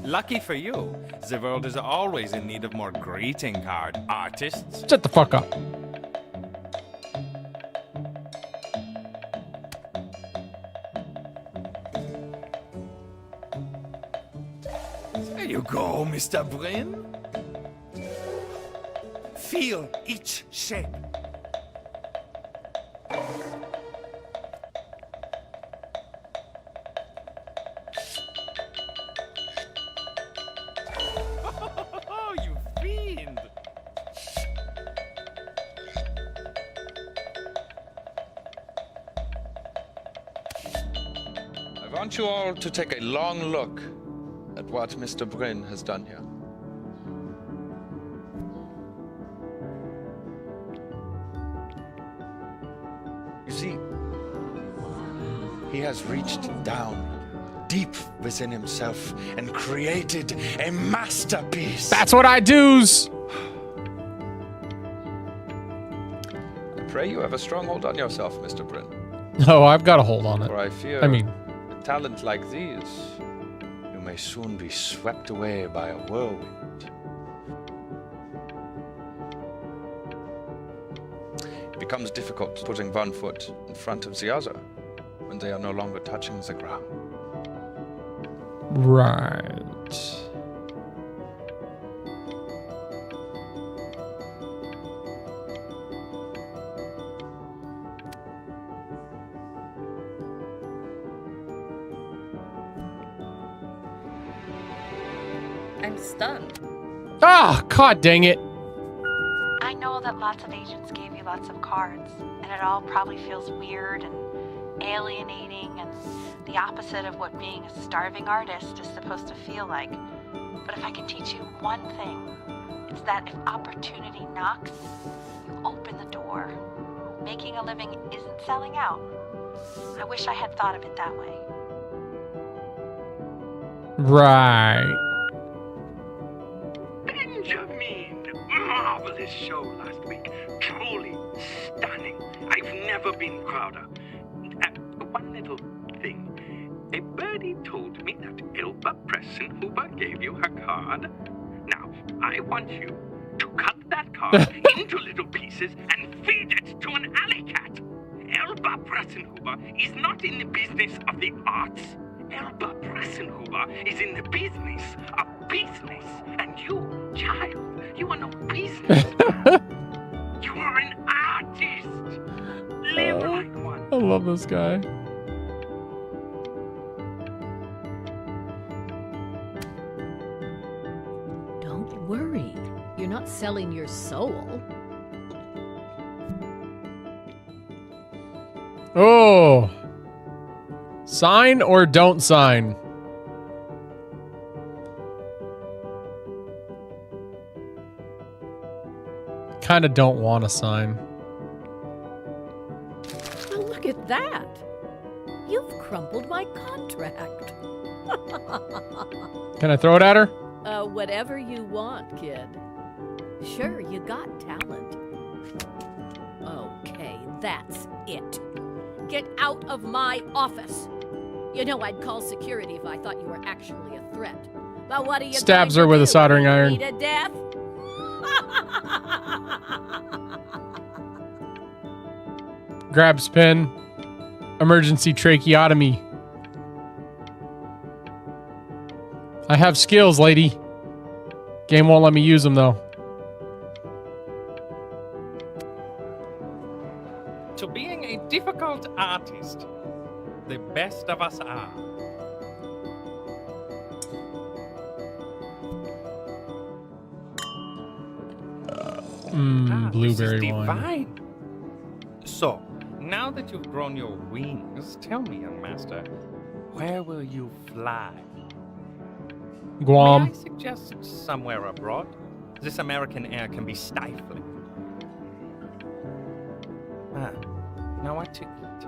Lucky for you, the world is always in need of more greeting card artists. Shut the fuck up. There you go, Mr. Bryn. Feel each shape. want you all to take a long look at what Mr. Bryn has done here. You see, he has reached down deep within himself and created a masterpiece. That's what I do's. I pray you have a strong hold on yourself, Mr. Bryn. No, I've got a hold on it. For I fear, I mean, with talent like these, you may soon be swept away by a whirlwind. It becomes difficult putting one foot in front of the other when they are no longer touching the ground. right. I'm stunned. Ah, God dang it. I know that lots of agents gave you lots of cards, and it all probably feels weird and alienating and the opposite of what being a starving artist is supposed to feel like. But if I can teach you one thing, it's that if opportunity knocks, you open the door. Making a living isn't selling out. I wish I had thought of it that way. Right. Benjamin! Marvelous show last week. Truly stunning. I've never been prouder. One little thing. A birdie told me that Elba Pressenhuber gave you her card. Now, I want you to cut that card into little pieces and feed it to an alley cat. Elba Pressenhuber is not in the business of the arts. Elba Pressenhuber is in the business of business. And you, child, you are no business. You are an artist. Live like one. I love this guy. Don't worry. You're not selling your soul. Oh. Sign or don't sign? Kind of don't want to sign. Oh, look at that. You've crumpled my contract. Can I throw it at her? Whatever you want, kid. Sure, you got talent. Okay, that's it. Get out of my office. You know I'd call security if I thought you were actually a threat. But what are you Stabs going her with to a do? soldering Beat iron. me to death? Grabs pen. Emergency tracheotomy. I have skills, lady. Game won't let me use them, though. To being a difficult artist, the best of us are. Blueberry this is wine. divine. So, now that you've grown your wings, tell me, young master, where will you fly? Guam. May I suggest somewhere abroad? This American air can be stifling. Now what to eat?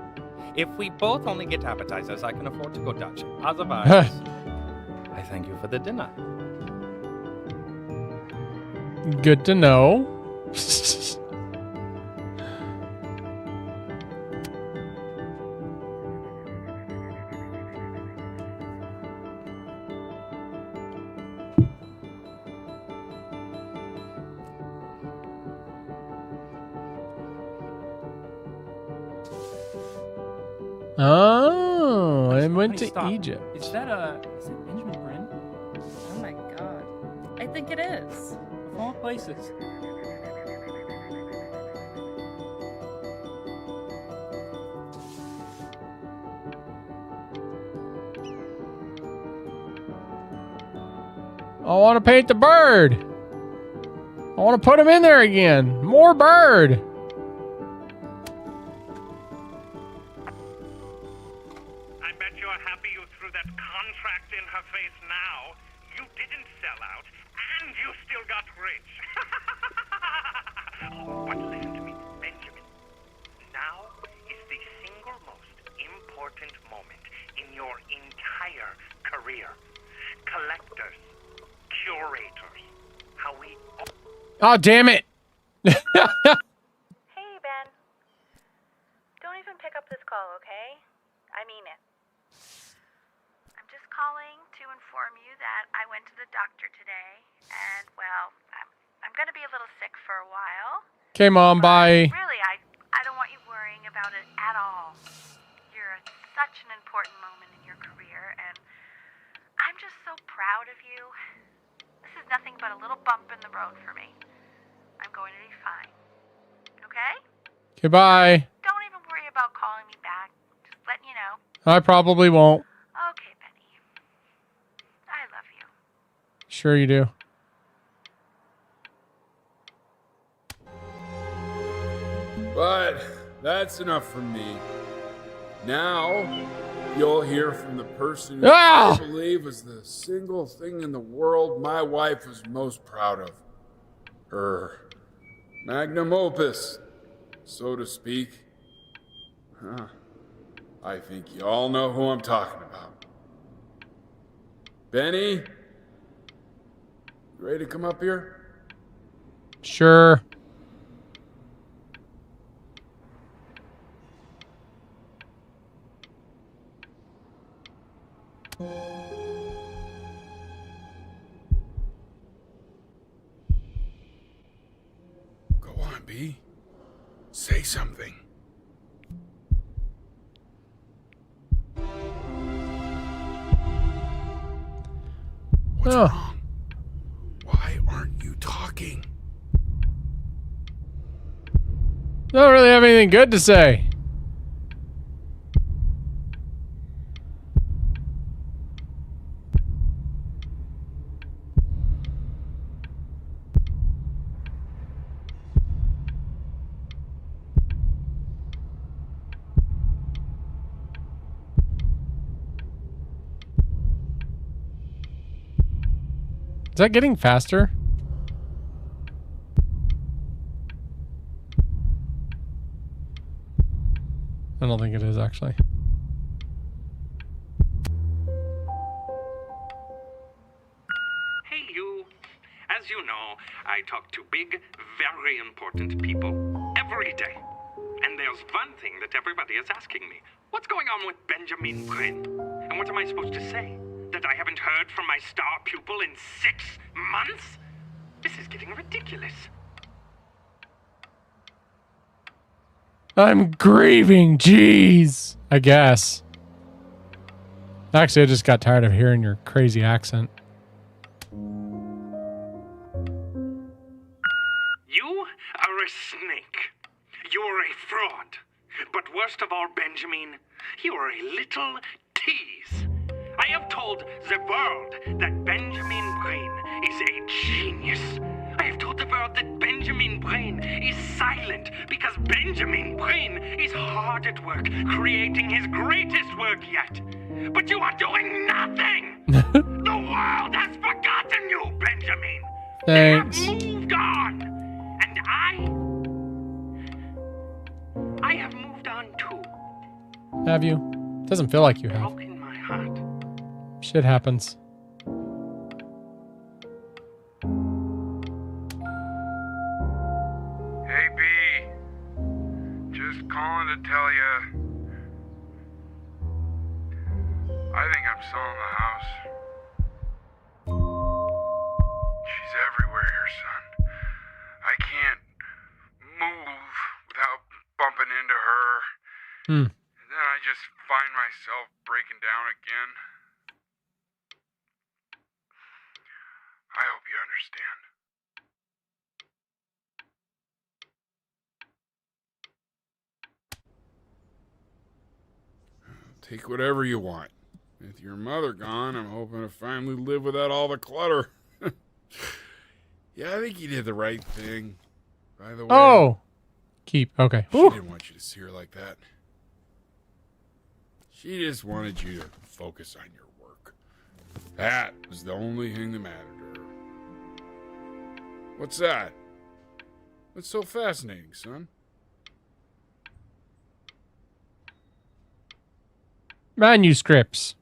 If we both only get appetizers, I can afford to go Dutch. Otherwise, I thank you for the dinner. Good to know. Oh, I went to Stop. Egypt. Is that Benjamin Bryn? Oh my god. I think it is. Of all places. I want to paint the bird. I want to put him in there again. More bird. I bet you're happy you how we Oh, damn it. Hey, Ben. Don't even pick up this call, okay? I mean it. I'm just calling to inform you that I went to the doctor today, and, well, I'm gonna be a little sick for a while. Okay, Mom, bye. Really, I don't want you worrying about it at all. You're at such an important moment in your career, and I'm just so proud of you. This is nothing but a little bump in the road for me. I'm going to be fine. Okay? Okay, bye. Don't even worry about calling me back. Just letting you know. I probably won't. Okay, Benny. I love you. Sure you do. But that's enough from me. Now, you'll hear from the person who I believe was the single thing in the world my wife was most proud of. Her magnum opus, so to speak. Huh. I think you all know who I'm talking about. Benny? You ready to come up here? Sure. Go on, B. Say something. What's wrong? Why aren't you talking? Don't really have anything good to say. Is that getting faster? I don't think it is, actually. Hey, you. As you know, I talk to big, very important people every day. And there's one thing that everybody is asking me. What's going on with Benjamin Bryn? And what am I supposed to say? That I haven't heard from my star pupil in 6 months? This is getting ridiculous. I'm grieving, jeez. I guess. Actually, I just got tired of hearing your crazy accent. You are a snake. You're a fraud. But worst of all, Benjamin, you're a little tease. I have told the world that Benjamin Bryn is a genius. I have told the world that Benjamin Bryn is silent because Benjamin Bryn is hard at work creating his greatest work yet. But you are doing nothing! The world has forgotten you, Benjamin! Thanks. They have moved on! And I have moved on too. Have you? Doesn't feel like you have. Broken my heart. Shit happens. Hey, B. Just calling to tell you. I think I'm selling the house. She's everywhere here, son. I can't move without bumping into her. And then I just find myself breaking down again. I hope you understand. Take whatever you want. With your mother gone, I'm hoping to finally live without all the clutter. Yeah, I think you did the right thing. By the way. Oh! Keep. Okay. She didn't want you to see her like that. She just wanted you to focus on your work. That was the only thing that mattered to her. What's that? What's so fascinating, son? Manuscripts.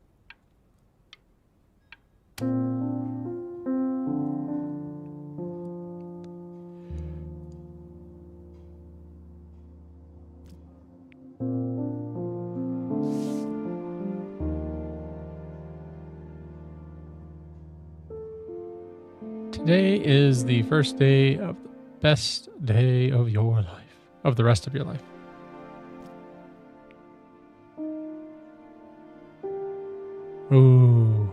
Today is the first day of the best day of your life. Of the rest of your life. Ooh.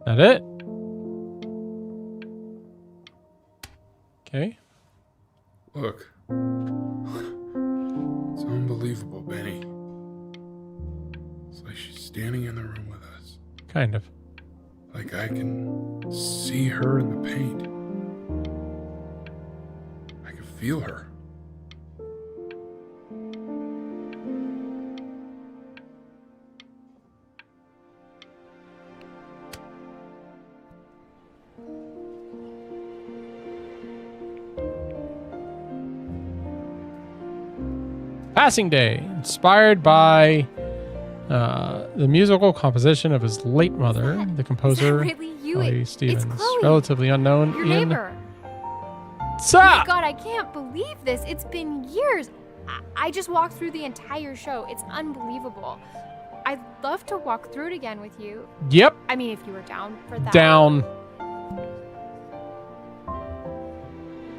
That it? Okay. Look. It's unbelievable, Benny. It's like she's standing in the room with us. Kind of. Like I can see her in the paint. I can feel her. Passing Day, inspired by the musical composition of his late mother, the composer, really you? Ellie Stevens, Chloe, relatively unknown your in... neighbor. What's Oh my up? god, I can't believe this. It's been years. I just walked through the entire show. It's unbelievable. I'd love to walk through it again with you. Yep. I mean, if you were down for that. Down.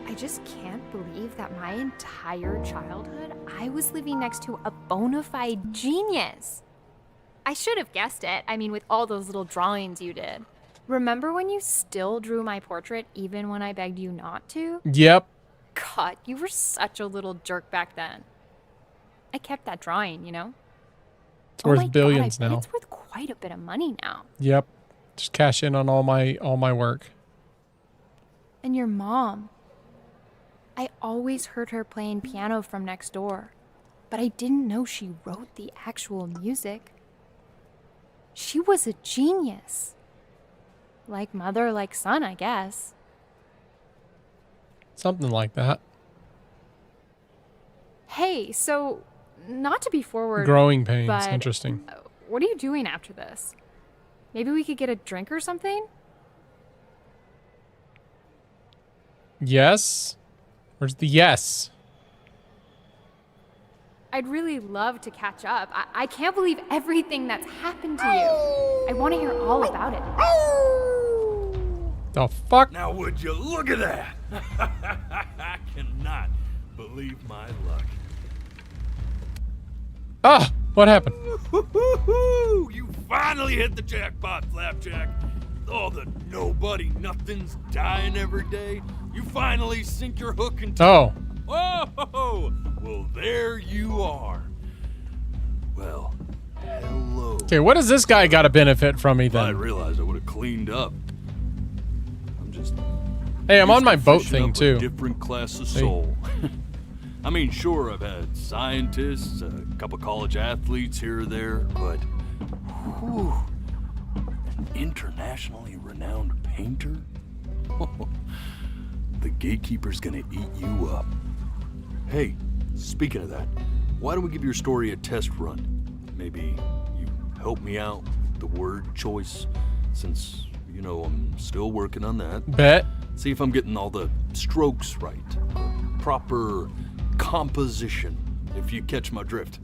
I just can't believe that my entire childhood, I was living next to a bona fide genius. I should have guessed it. I mean, with all those little drawings you did. Remember when you still drew my portrait even when I begged you not to? Yep. God, you were such a little jerk back then. I kept that drawing, you know? It's worth my billions God, I bet now. it's worth quite a bit of money now. Yep. Just cash in on all my work. And your mom. I always heard her playing piano from next door, but I didn't know she wrote the actual music. She was a genius. Like mother, like son, I guess. Something like that. Hey, so, not to be forward. Growing pains. but, Interesting. What are you doing after this? Maybe we could get a drink or something? Yes. Where's the yes? I'd really love to catch up. I can't believe everything that's happened to you. I want to hear all about it. The fuck? Now would you look at that? I cannot believe my luck. Ah, what happened? You finally hit the jackpot, Flapjack. Oh, the nobody nothing's dying every day. You finally sink your hook into. Oh. Oh, well, there you are. Well, hello. Okay, what does this guy got to benefit from me If I then? realized I would have cleaned up. I'm just. Hey, I'm used on my to boat fishing thing up a too. Different class of Hey. soul. I mean, sure, I've had scientists, a couple college athletes here or there, but whew, an internationally renowned painter? The gatekeeper's gonna eat you up. Hey, speaking of that, why don't we give your story a test run? Maybe you help me out with the word choice, since, you know, I'm still working on that. Bet. See if I'm getting all the strokes right. Proper composition, if you catch my drift.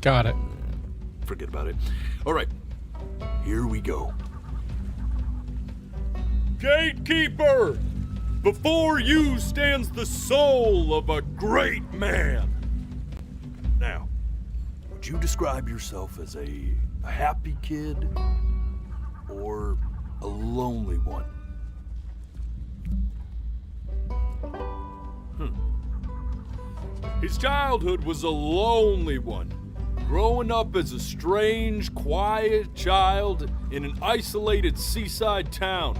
Got it. Forget about it. All right, here we go. Gatekeeper! Before you stands the soul of a great man. Now, would you describe yourself as a happy kid or a lonely one? His childhood was a lonely one, growing up as a strange, quiet child in an isolated seaside town.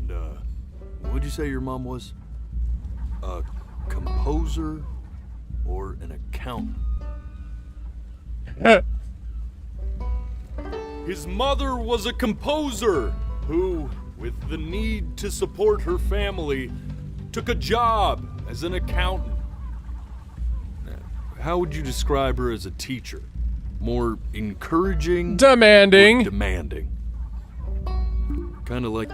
And, what'd you say your mom was? A composer or an accountant? His mother was a composer who, with the need to support her family, took a job as an accountant. how would you describe her as a teacher? More encouraging? Demanding. Or demanding? Kind of like...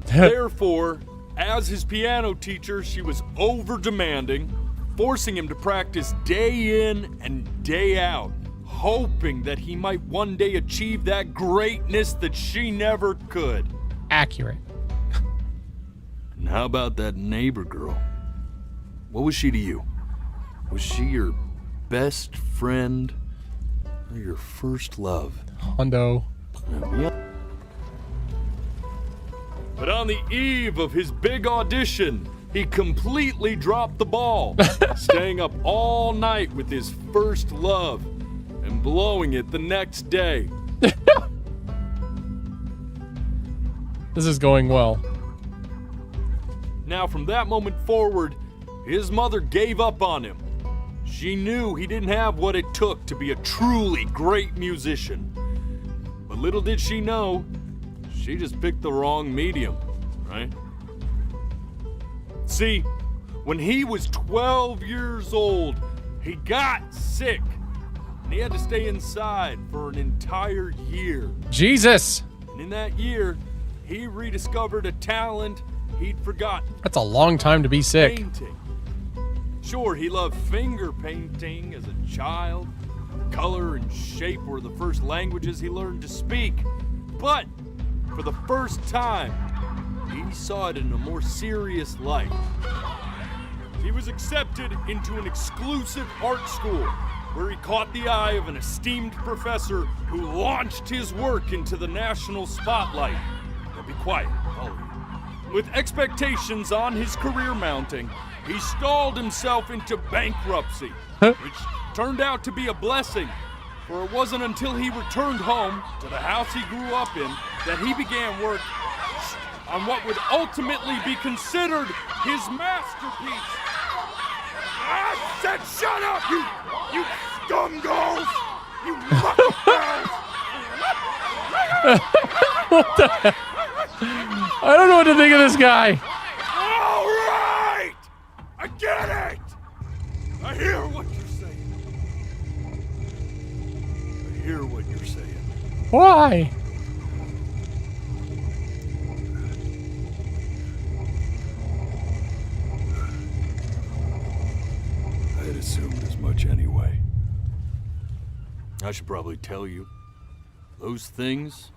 Therefore, as his piano teacher, she was over-demanding, forcing him to practice day in and day out, hoping that he might one day achieve that greatness that she never could. Accurate. And how about that neighbor girl? What was she to you? Was she your best friend or your first love? Hondo. But on the eve of his big audition, he completely dropped the ball, staying up all night with his first love and blowing it the next day. This is going well. Now, from that moment forward, his mother gave up on him. She knew he didn't have what it took to be a truly great musician. But little did she know, she just picked the wrong medium, right? See, when he was 12 years old, he got sick, and he had to stay inside for an entire year. Jesus! And in that year, he rediscovered a talent he'd forgotten. That's a long time to be sick. Painting. Sure, he loved finger painting as a child. Color and shape were the first languages he learned to speak. But for the first time, he saw it in a more serious light. He was accepted into an exclusive art school where he caught the eye of an esteemed professor who launched his work into the national spotlight. Now be quiet, all of you. With expectations on his career mounting, he stalled himself into bankruptcy, which turned out to be a blessing, for it wasn't until he returned home to the house he grew up in that he began work on what would ultimately be considered his masterpiece. I said shut up, you scumballs! You muckleballs! What the hell? I don't know what to think of this guy. All right! I get it! I hear what you're saying. I hear what you're saying. Why? I had assumed as much anyway. I should probably tell you, those things,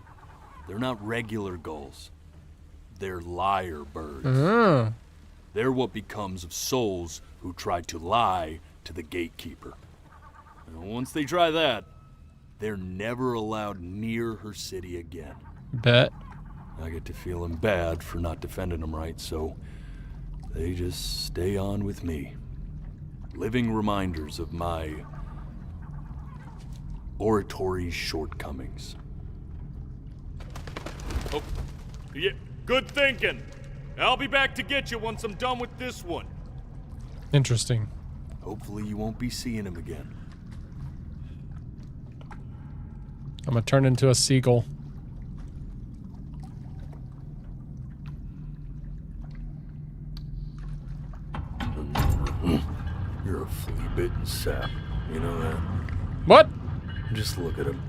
they're not regular gulls. They're lyre birds. They're what becomes of souls who try to lie to the gatekeeper. And once they try that, they're never allowed near her city again. Bet. I get to feeling bad for not defending them right, so they just stay on with me. Living reminders of my oratory shortcomings. Oh, yeah, good thinking. I'll be back to get you once I'm done with this one. Interesting. Hopefully you won't be seeing him again. I'm gonna turn into a seagull. You're a flea-bitten sap. You know that? What? Just look at him.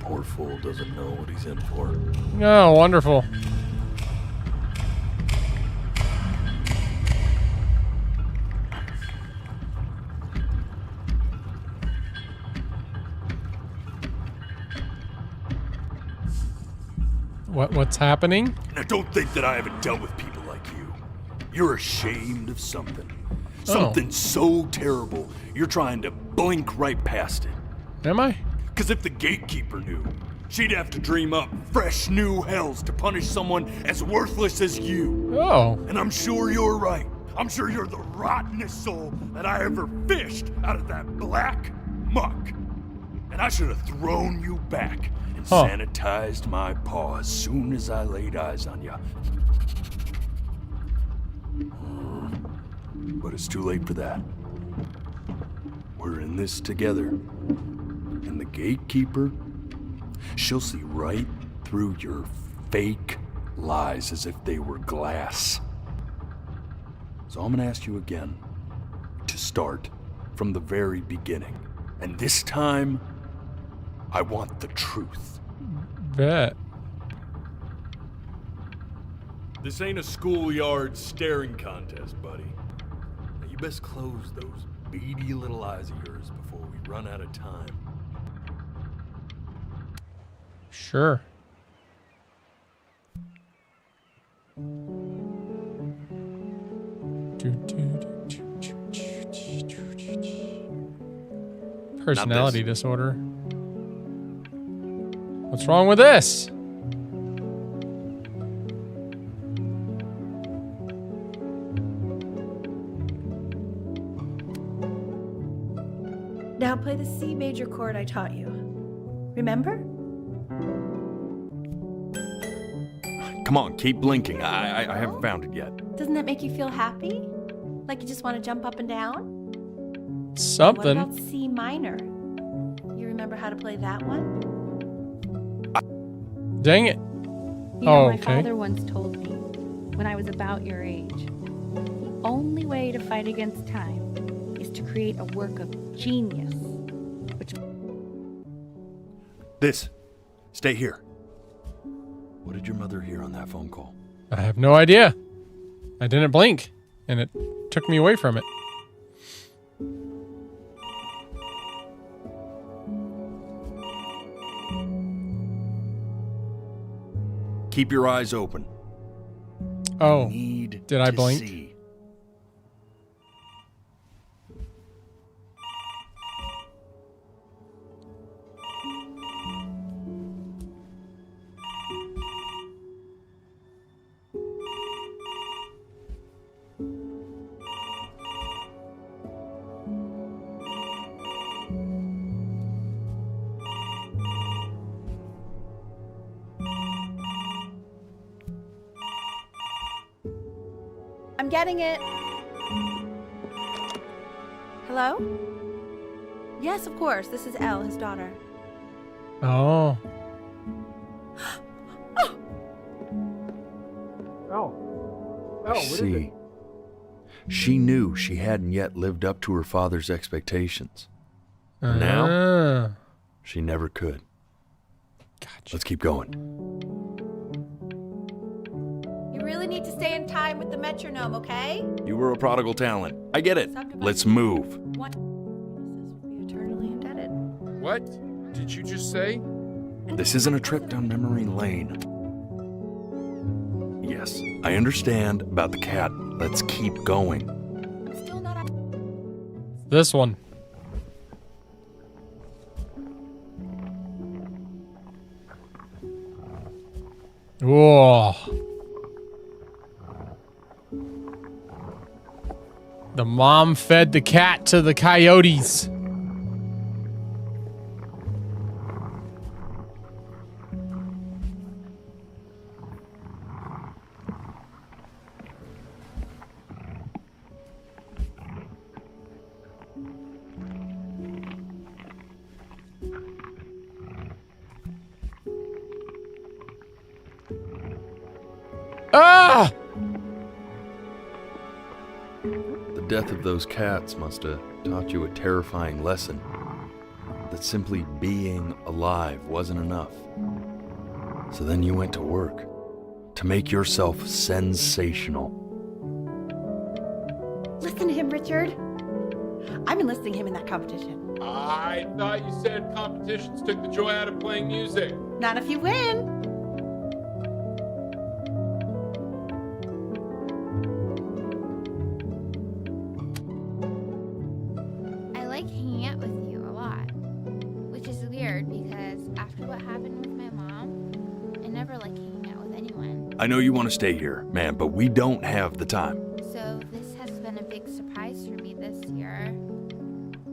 Poor fool doesn't know what he's in for. Oh, wonderful. What's happening? Now don't think that I haven't dealt with people like you. You're ashamed of something. Something so terrible, you're trying to blink right past it. Am I? Because if the gatekeeper knew, she'd have to dream up fresh new hells to punish someone as worthless as you. Oh. And I'm sure you're right. I'm sure you're the rottenest soul that I ever fished out of that black muck. And I should have thrown you back and sanitized my paw as soon as I laid eyes on you. But it's too late for that. We're in this together. And the gatekeeper, she'll see right through your fake lies as if they were glass. So I'm gonna ask you again to to start from the very beginning. And this time, I want the truth. Bet. This ain't a schoolyard staring contest, buddy. Now you best close those beady little eyes of yours before we run out of time. Sure. Personality disorder. What's wrong with this? Now play the C major chord I taught you. Remember? Come on, keep blinking. I haven't found it yet. Doesn't that make you feel happy? Like you just want to jump up and down? Something. What about C minor? You remember how to play that one? Dang it. You know, my father once told me, when I was about your age, the only way to fight against time is to create a work of genius. This. Stay here. What did your mother hear on that phone call? I have no idea. I didn't blink, and it took me away from it. Keep your eyes open. Oh, Need did I to blink? see. I'm getting it. Hello? Yes, of course. This is Elle, his daughter. Oh. See, she knew she hadn't yet lived up to her father's expectations. Now, she never could. Gotcha. Let's keep going. You really need to stay in time with the metronome, okay? You were a prodigal talent. I get it. Let's move. What? Be eternally indebted. What did you just say? This isn't a trip down memory lane. Yes, I understand about the cat. Let's keep going. This one. Whoa. The mom fed the cat to the coyotes. Ah! The death of those cats must have taught you a terrifying lesson. That simply being alive wasn't enough. So then you went to work to make yourself sensational. Listen to him, Richard. I'm enlisting him in that competition. I thought you said competitions took the joy out of playing music. Not if you win. I like hanging out with you a lot, which is weird because after what happened with my mom, I never like hanging out with anyone. I know you want to stay here, man, but we don't have the time. So this has been a big surprise for me this year,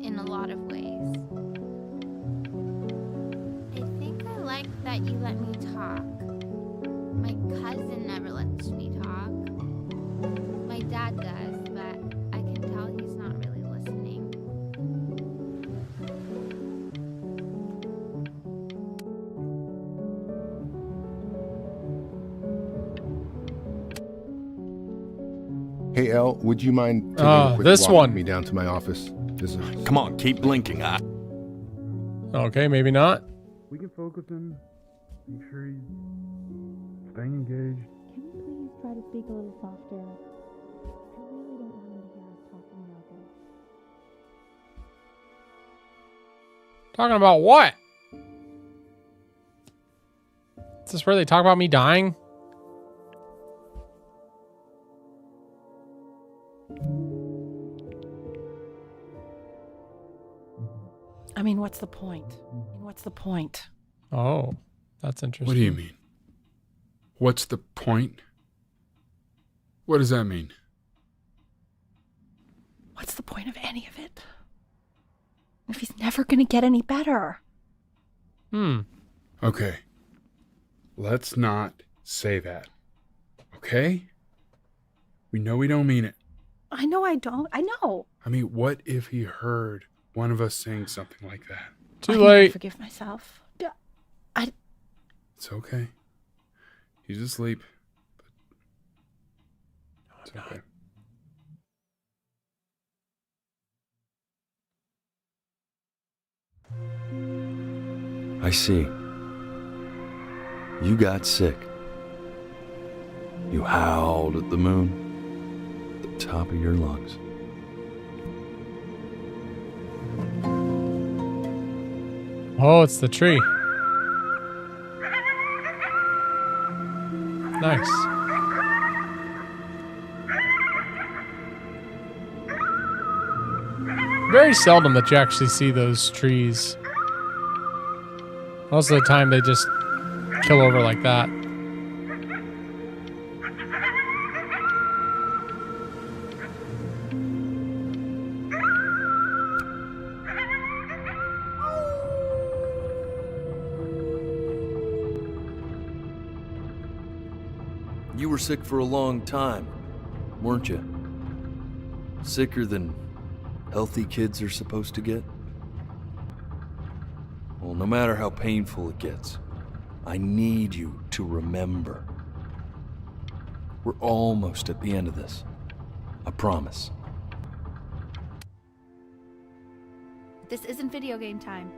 in a lot of ways. I think I like that you let me talk. My cousin never lets me talk. My dad does, but I can tell he's not really listening. Hey, El, would you mind taking a quick this walk one. with me down to my office? Come on, keep blinking. Okay, maybe not. We can focus him. Make sure he's staying engaged. Can you please try to speak a little softer? I really don't want him to hear us talking about this. Talking about what? Is this where they talk about me dying? I mean, what's the point? What's the point? Oh, that's interesting. What do you mean? What's the point? What does that mean? What's the point of any of it? If he's never going to get any better. Okay. Let's not say that. Okay? We know we don't mean it. I know I don't. I know. I mean, what if he heard one of us saying something like that? Too I late. Forgive myself. It's okay. He's asleep. But it's okay. I see. You got sick. You howled at the moon, at the top of your lungs. Oh, it's the tree. Nice. Very seldom that you actually see those trees. Most of the time they just kill over like that. You were sick for a long time, weren't you? Sicker than healthy kids are supposed to get? Well, no matter how painful it gets, I need you to remember. We're almost at the end of this. I promise. This isn't video game time.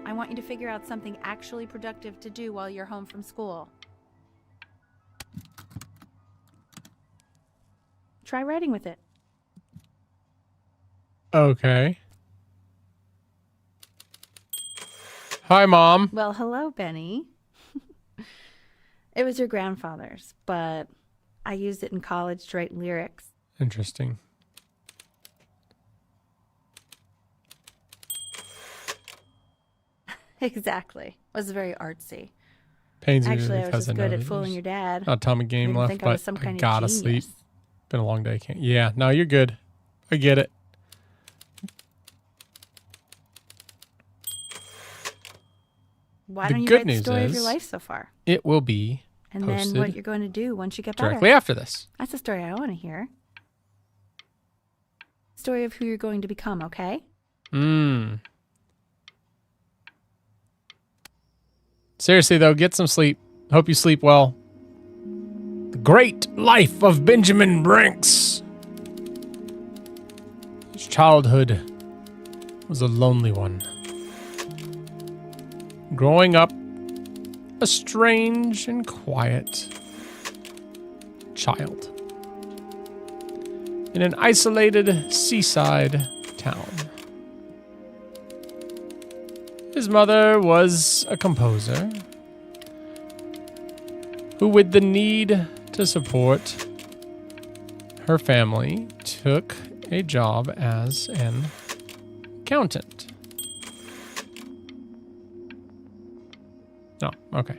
I want you to figure out something actually productive to do while you're home from school. Try writing with it. Okay. Hi, Mom. Well, hello, Benny. It was your grandfather's, but I used it in college to write lyrics. Interesting. Exactly. It was very artsy. Pains me Actually, I was because just I know good at there's fooling your dad. not a ton of game Made him left, think I was but some I kind of gotta sleep. genius. Been a long day. Can't. Yeah, no, you're good. I get it. Why The don't you good write the news story of your is life so far? It will be And posted then what you're going to do once you get better. directly after this. That's the story I want to hear. Story of who you're going to become, okay? Seriously, though, get some sleep. Hope you sleep well. The Great Life of Benjamin Brinks. His childhood was a lonely one. Growing up a strange and quiet child in an isolated seaside town. His mother was a composer who, with the need to support her family, took a job as an accountant. Oh, okay.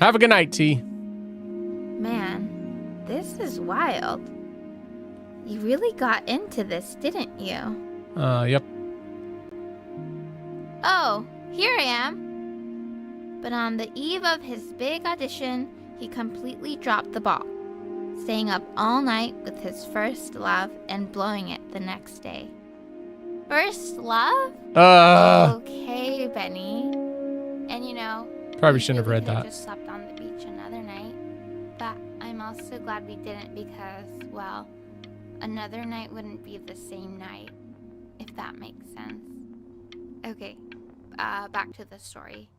Have a good night, T. Man, this is wild. You really got into this, didn't you? Yep. Oh, here I am. But on the eve of his big audition, he completely dropped the ball, staying up all night with his first love and blowing it the next day. First love? Okay, Benny. And you know, Probably shouldn't have read I that. just slept on the beach another night, but I'm also glad we didn't because, well, another night wouldn't be the same night, if that makes sense. Okay, back to the story.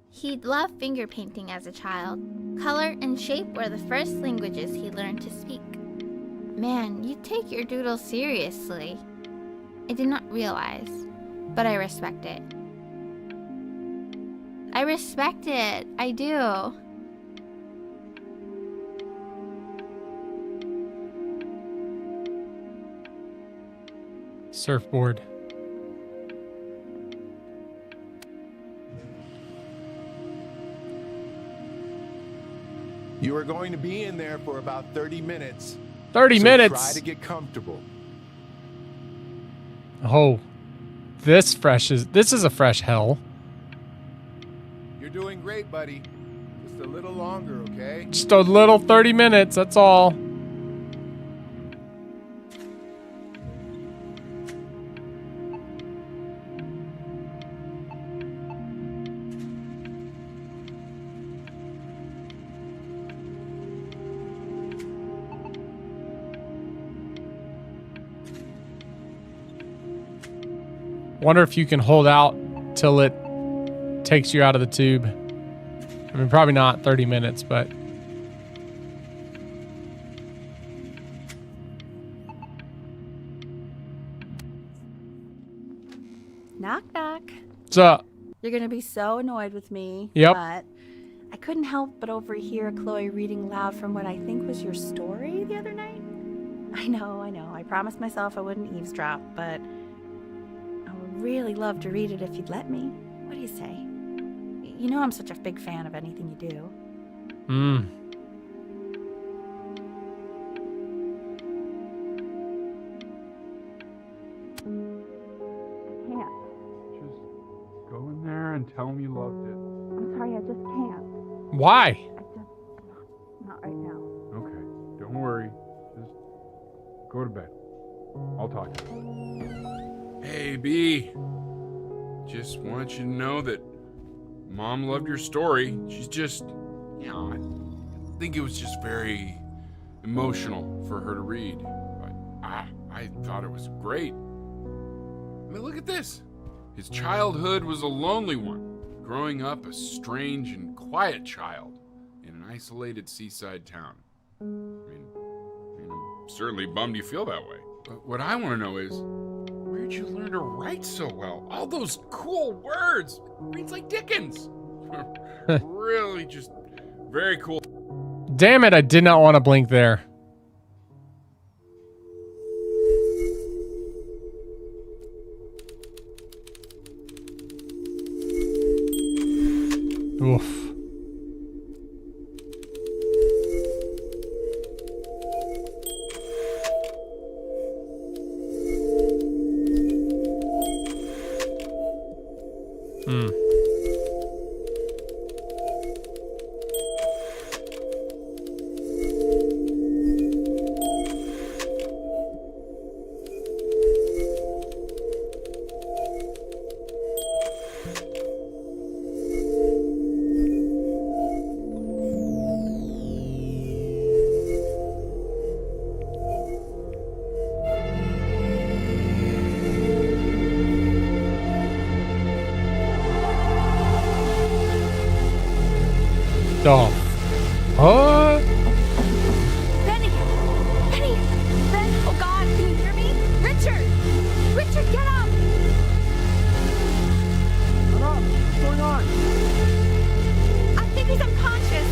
He'd loved finger painting as a child. Color and shape were the first languages he learned to speak. Man, you take your doodle seriously. I did not realize, but I respect it. I respect it. I do. Surfboard. You are going to be in there for about 30 minutes. 30 so minutes. Try to get comfortable. Oh, this is a fresh hell. You're doing great, buddy. Just a little longer, okay? Just a little 30 minutes, that's all. Wonder if you can hold out till it takes you out of the tube. I mean, probably not 30 minutes, but... Knock, knock. What's up? You're going to be so annoyed with me. Yep. But I couldn't help but overhear Chloe reading loud from what I think was your story the other night. I know. I promised myself I wouldn't eavesdrop, but I would really love to read it if you'd let me. What do you say? You know I'm such a big fan of anything you do. I can't. Just go in there and tell him you loved it. I'm sorry, I just can't. Why? Not right now. Okay, don't worry. Just go to bed. I'll talk to you. Hey, B. Just want you to know that Mom loved your story. She's just, I think it was just very emotional for her to read. But I thought it was great. I mean, look at this. His childhood was a lonely one, growing up a strange and quiet child in an isolated seaside town. I mean, I'm certainly bummed you feel that way. But what I want to know is, where'd you learn to write so well? All those cool words. Reads like Dickens. Really just very cool. Damn it, I did not want to blink there. Oof. Oh. What? Benny! Benny! Ben! Oh God, can you hear me? Richard! Richard, get up! What up? What's going on? I think he's unconscious.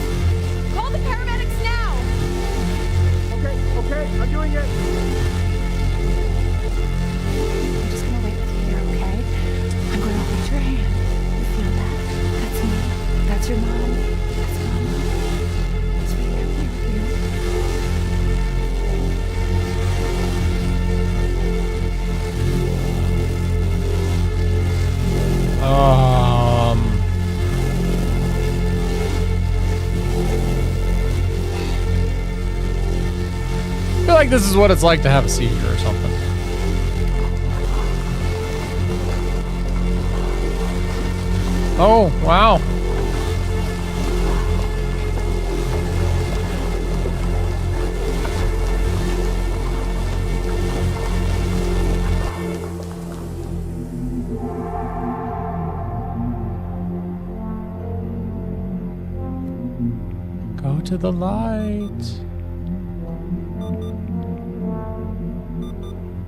Call the paramedics now! Okay, I'm doing it. I'm just gonna wait with you here, okay? I'm gonna hold your hand. You feel that? That's me. That's your mom. That's Mama. That's right here with you. I feel like this is what it's like to have a seizure or something. Oh, wow. into the light.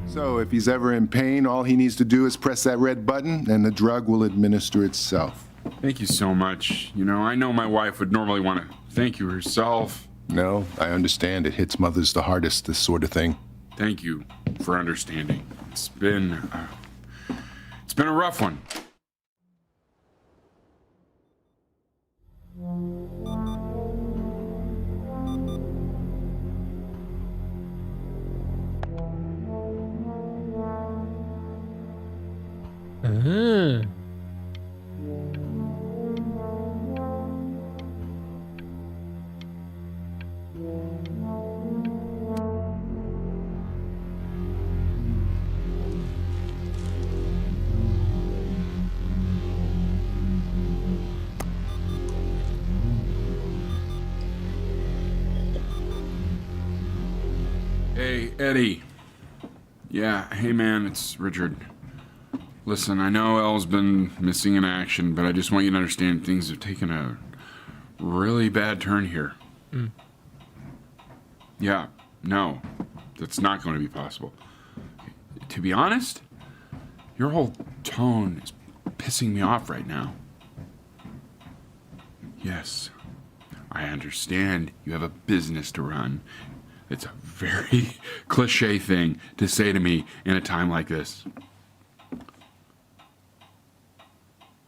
So if he's ever in pain, all he needs to do is press that red button and the drug will administer itself. Thank you so much. You know, I know my wife would normally want to thank you herself. No, I understand. It hits mothers the hardest, this sort of thing. Thank you for understanding. It's been a rough one. Hey, Eddie. Yeah, hey man, it's Richard. Listen, I know Elle's been missing in action, but I just want you to understand things have taken a really bad turn here. Yeah, no, that's not going to be possible. To be honest, your whole tone is pissing me off right now. Yes, I understand you have a business to run. It's a very cliche thing to say to me in a time like this.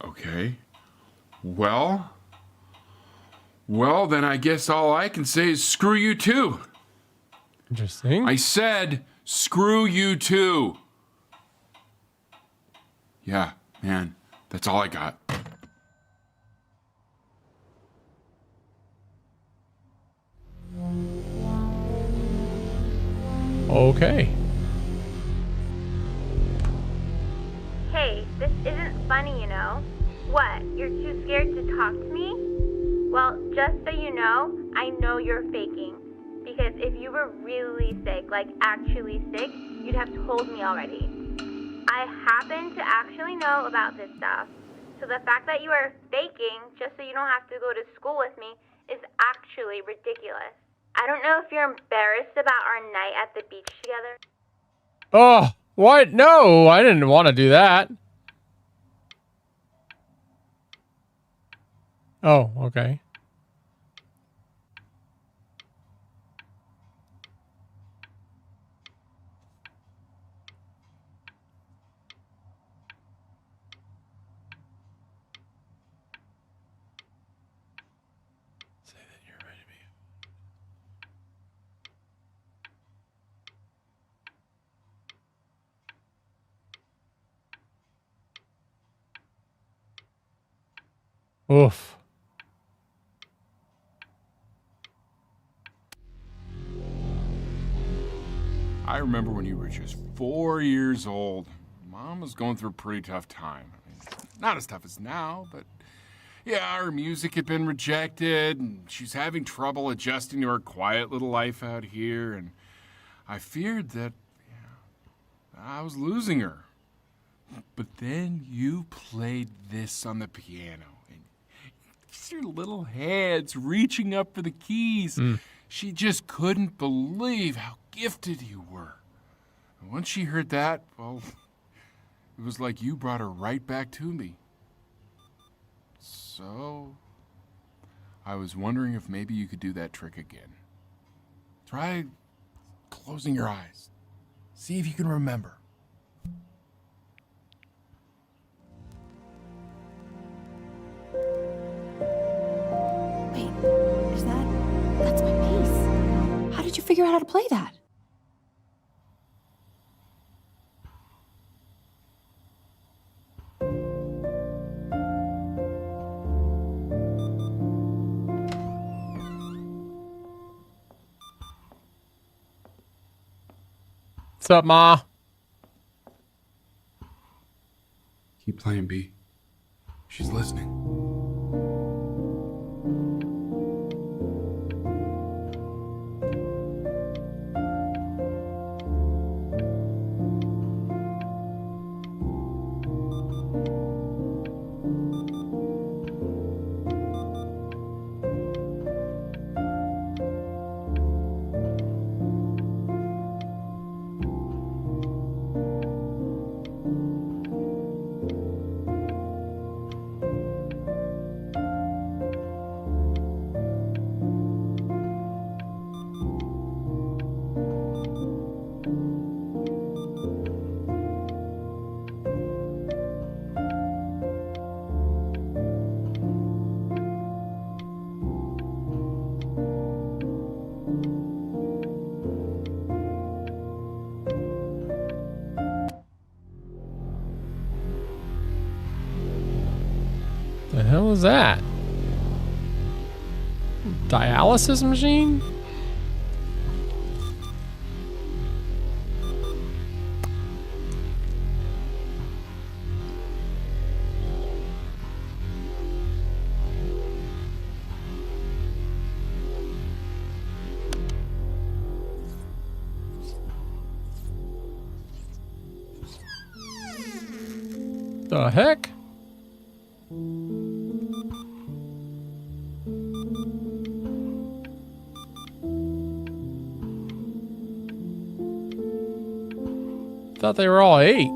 Okay. Well, then I guess all I can say is screw you too. Interesting. I said screw you too. Yeah, man, that's all I got. Okay. Hey, this isn't funny, you know. What, you're too scared to talk to me? Well, just so you know you're faking. Because if you were really sick, like actually sick, you'd have told me already. I happen to actually know about this stuff. So the fact that you are faking just so you don't have to go to school with me is actually ridiculous. I don't know if you're embarrassed about our night at the beach together. Oh, what? No, I didn't want to do that. Oh, okay. Oof. I remember when you were just 4 years old. Mom was going through a pretty tough time. I mean, not as tough as now, but yeah, her music had been rejected, and she's having trouble adjusting to her quiet little life out here, and I feared that I was losing her. But then you played this on the piano, and just your little hands reaching up for the keys. She just couldn't believe how gifted you were. And once she heard that, well, it was like you brought her right back to me. So, I was wondering if maybe you could do that trick again. Try closing your eyes. See if you can remember. Wait, is that's my piece. How did you figure out how to play that? What's up, Ma? Keep playing, B. She's listening. was that? Dialysis machine? The heck? Thought they were all 8.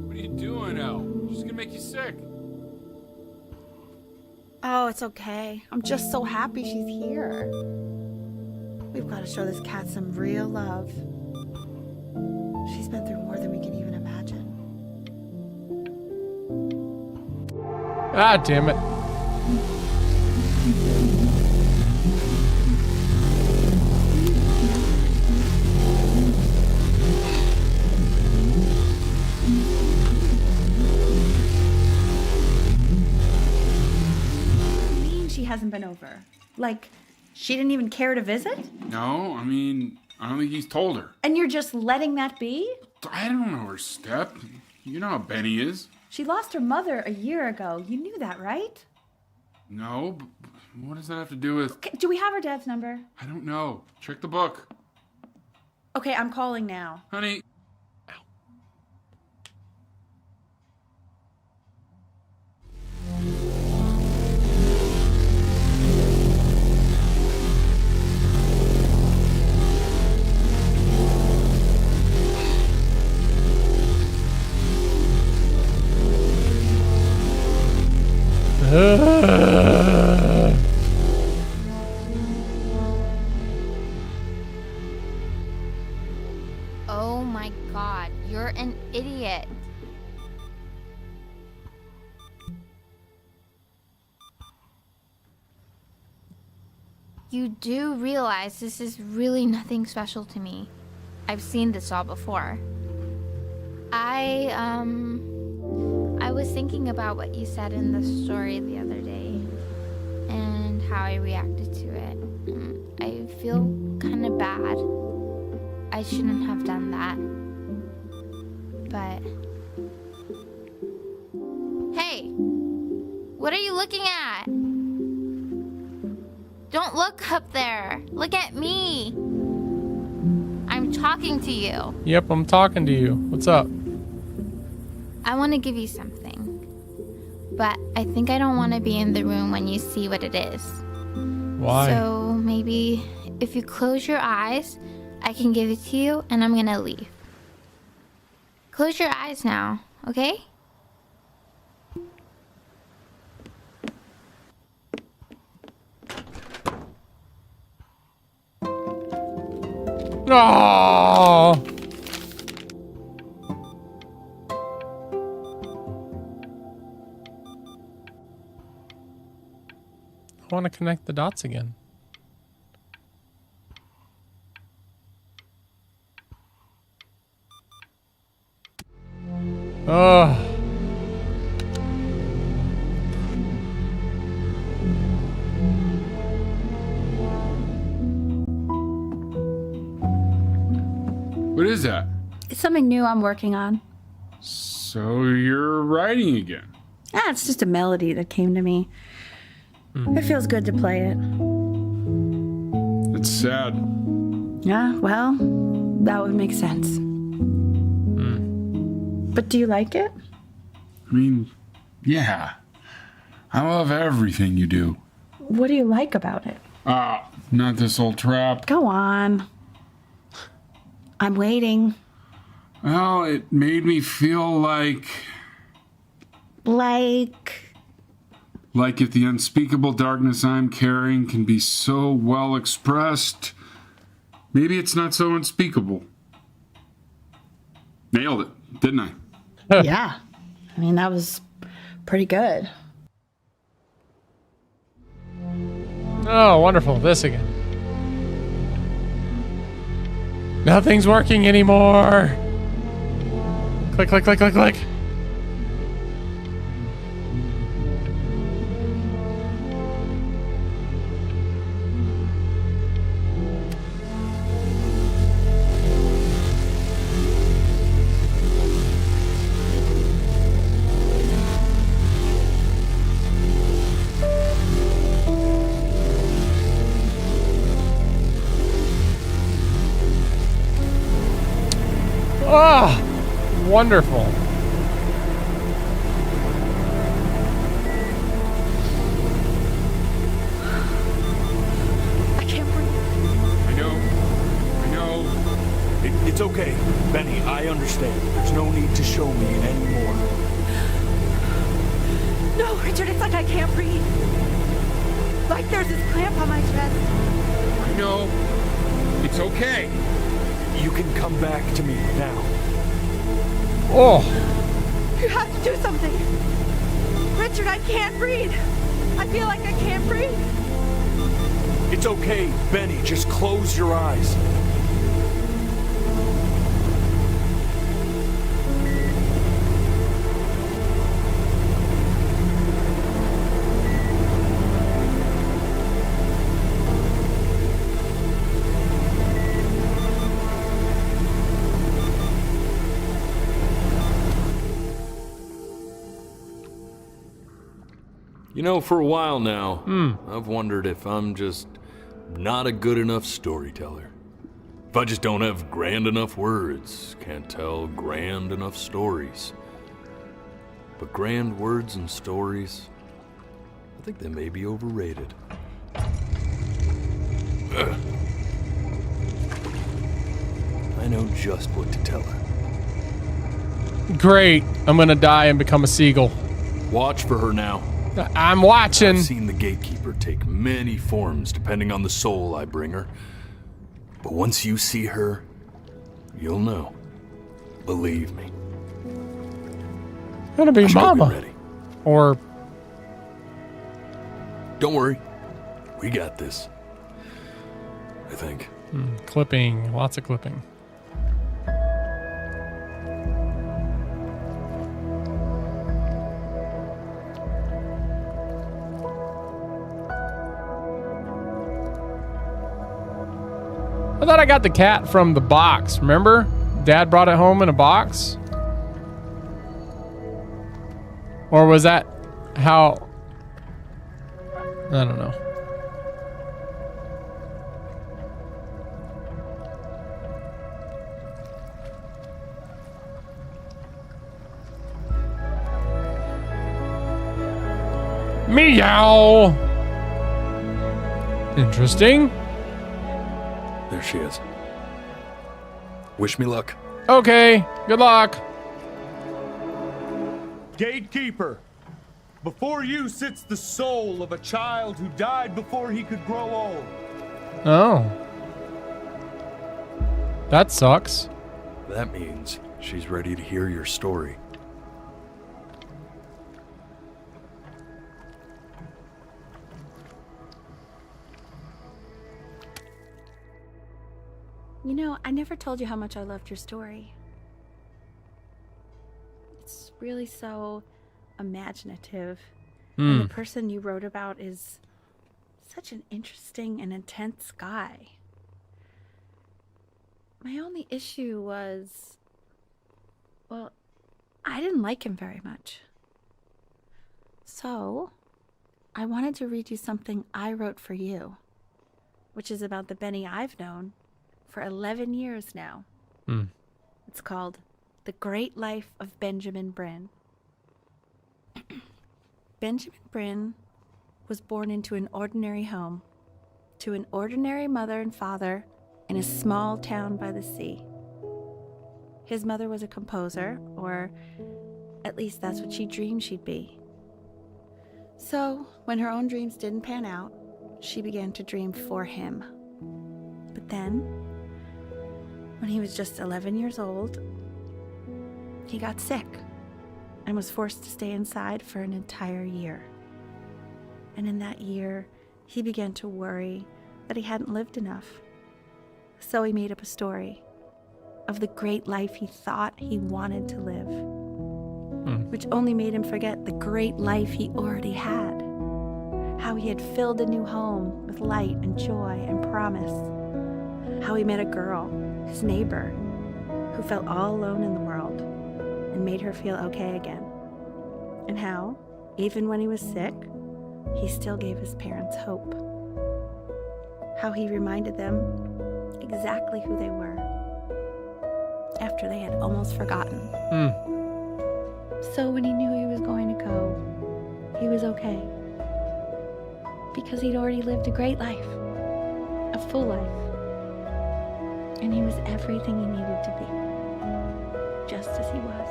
What are you doing, Elle? She's gonna make you sick. Oh, it's okay. I'm just so happy she's here. We've got to show this cat some real love. She's been through more than we can even imagine. Ah, damn it. What do you mean she hasn't been over? Like, she didn't even care to visit? No, I mean, I don't think he's told her. And you're just letting that be? I don't overstep. You know how Benny is. She lost her mother a year ago. You knew that, right? No, but what does that have to do with... Okay, do we have her dad's number? I don't know. Check the book. Okay, I'm calling now. Honey. Oh my god, you're an idiot. You do realize this is really nothing special to me. I've seen this all before. I was thinking about what you said in the story the other day and how I reacted to it. I feel kind of bad. I shouldn't have done that. But... Hey! What are you looking at? Don't look up there. Look at me. I'm talking to you. Yep, I'm talking to you. What's up? I want to give you something. But I think I don't want to be in the room when you see what it is. Why? So maybe if you close your eyes, I can give it to you and I'm gonna leave. Close your eyes now, okay? Oh! I want to connect the dots again. Oh. What is that? It's something new I'm working on. So you're writing again? It's just a melody that came to me. It feels good to play it. It's sad. Yeah, well, that would make sense. But do you like it? I mean, yeah. I love everything you do. What do you like about it? Not this old trap. Go on. I'm waiting. Well, it made me feel like if the unspeakable darkness I'm carrying can be so well expressed, maybe it's not so unspeakable. Nailed it, didn't I? Yeah. I mean, that was pretty good. Oh, wonderful. This again. Nothing's working anymore. Click, click, click, click, click. Oh, wonderful. I can't breathe. I know. It's okay, Benny, I understand. There's no need to show me anymore. No, Richard, it's like I can't breathe. Like there's this clamp on my chest. I know. It's okay. You can come back to me now. Oh. You have to do something. Richard, I can't breathe. I feel like I can't breathe. It's okay, Benny, just close your eyes. You know, for a while now, I've wondered if I'm just not a good enough storyteller. If I just don't have grand enough words, can't tell grand enough stories. But grand words and stories, I think they may be overrated. Ugh. I know just what to tell her. Great. I'm gonna die and become a seagull. Watch for her now. I'm watching. I've seen the gatekeeper take many forms depending on the soul I bring her. But once you see her, you'll know. Believe me. Gonna be Mama. Ready. Or. Don't worry. We got this. I think. Clipping. Lots of clipping. I thought I got the cat from the box. Remember? Dad brought it home in a box? Or was that how... I don't know. Meow! Interesting. There she is. Wish me luck. Okay, good luck. Gatekeeper, before you sits the soul of a child who died before he could grow old. Oh. That sucks. That means she's ready to hear your story. You know, I never told you how much I loved your story. It's really so imaginative. And the person you wrote about is such an interesting and intense guy. My only issue was, well, I didn't like him very much. So, I wanted to read you something I wrote for you, which is about the Benny I've known for 11 years now. It's called The Great Life of Benjamin Bryn. Benjamin Bryn was born into an ordinary home, to an ordinary mother and father in a small town by the sea. His mother was a composer, or at least that's what she dreamed she'd be. So, when her own dreams didn't pan out, she began to dream for him. But then, when he was just 11 years old, he got sick and was forced to stay inside for an entire year. And in that year, he began to worry that he hadn't lived enough. So he made up a story of the great life he thought he wanted to live, which only made him forget the great life he already had. How he had filled a new home with light and joy and promise. How he met a girl, his neighbor, who felt all alone in the world and made her feel okay again. And how, even when he was sick, he still gave his parents hope. How he reminded them exactly who they were after they had almost forgotten. So when he knew he was going to go, he was okay. Because he'd already lived a great life, a full life. And he was everything he needed to be, just as he was.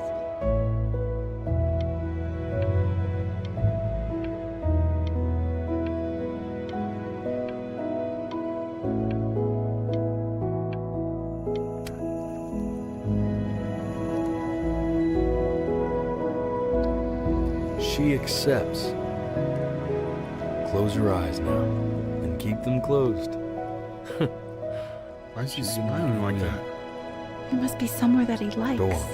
She accepts. Close your eyes now, and keep them closed. Why is he smiling like that? It must be somewhere that he likes. Go on.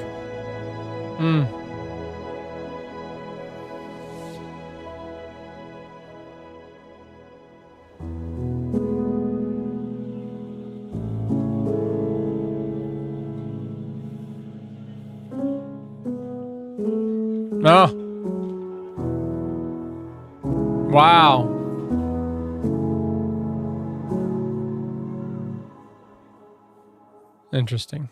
No. Wow. Interesting.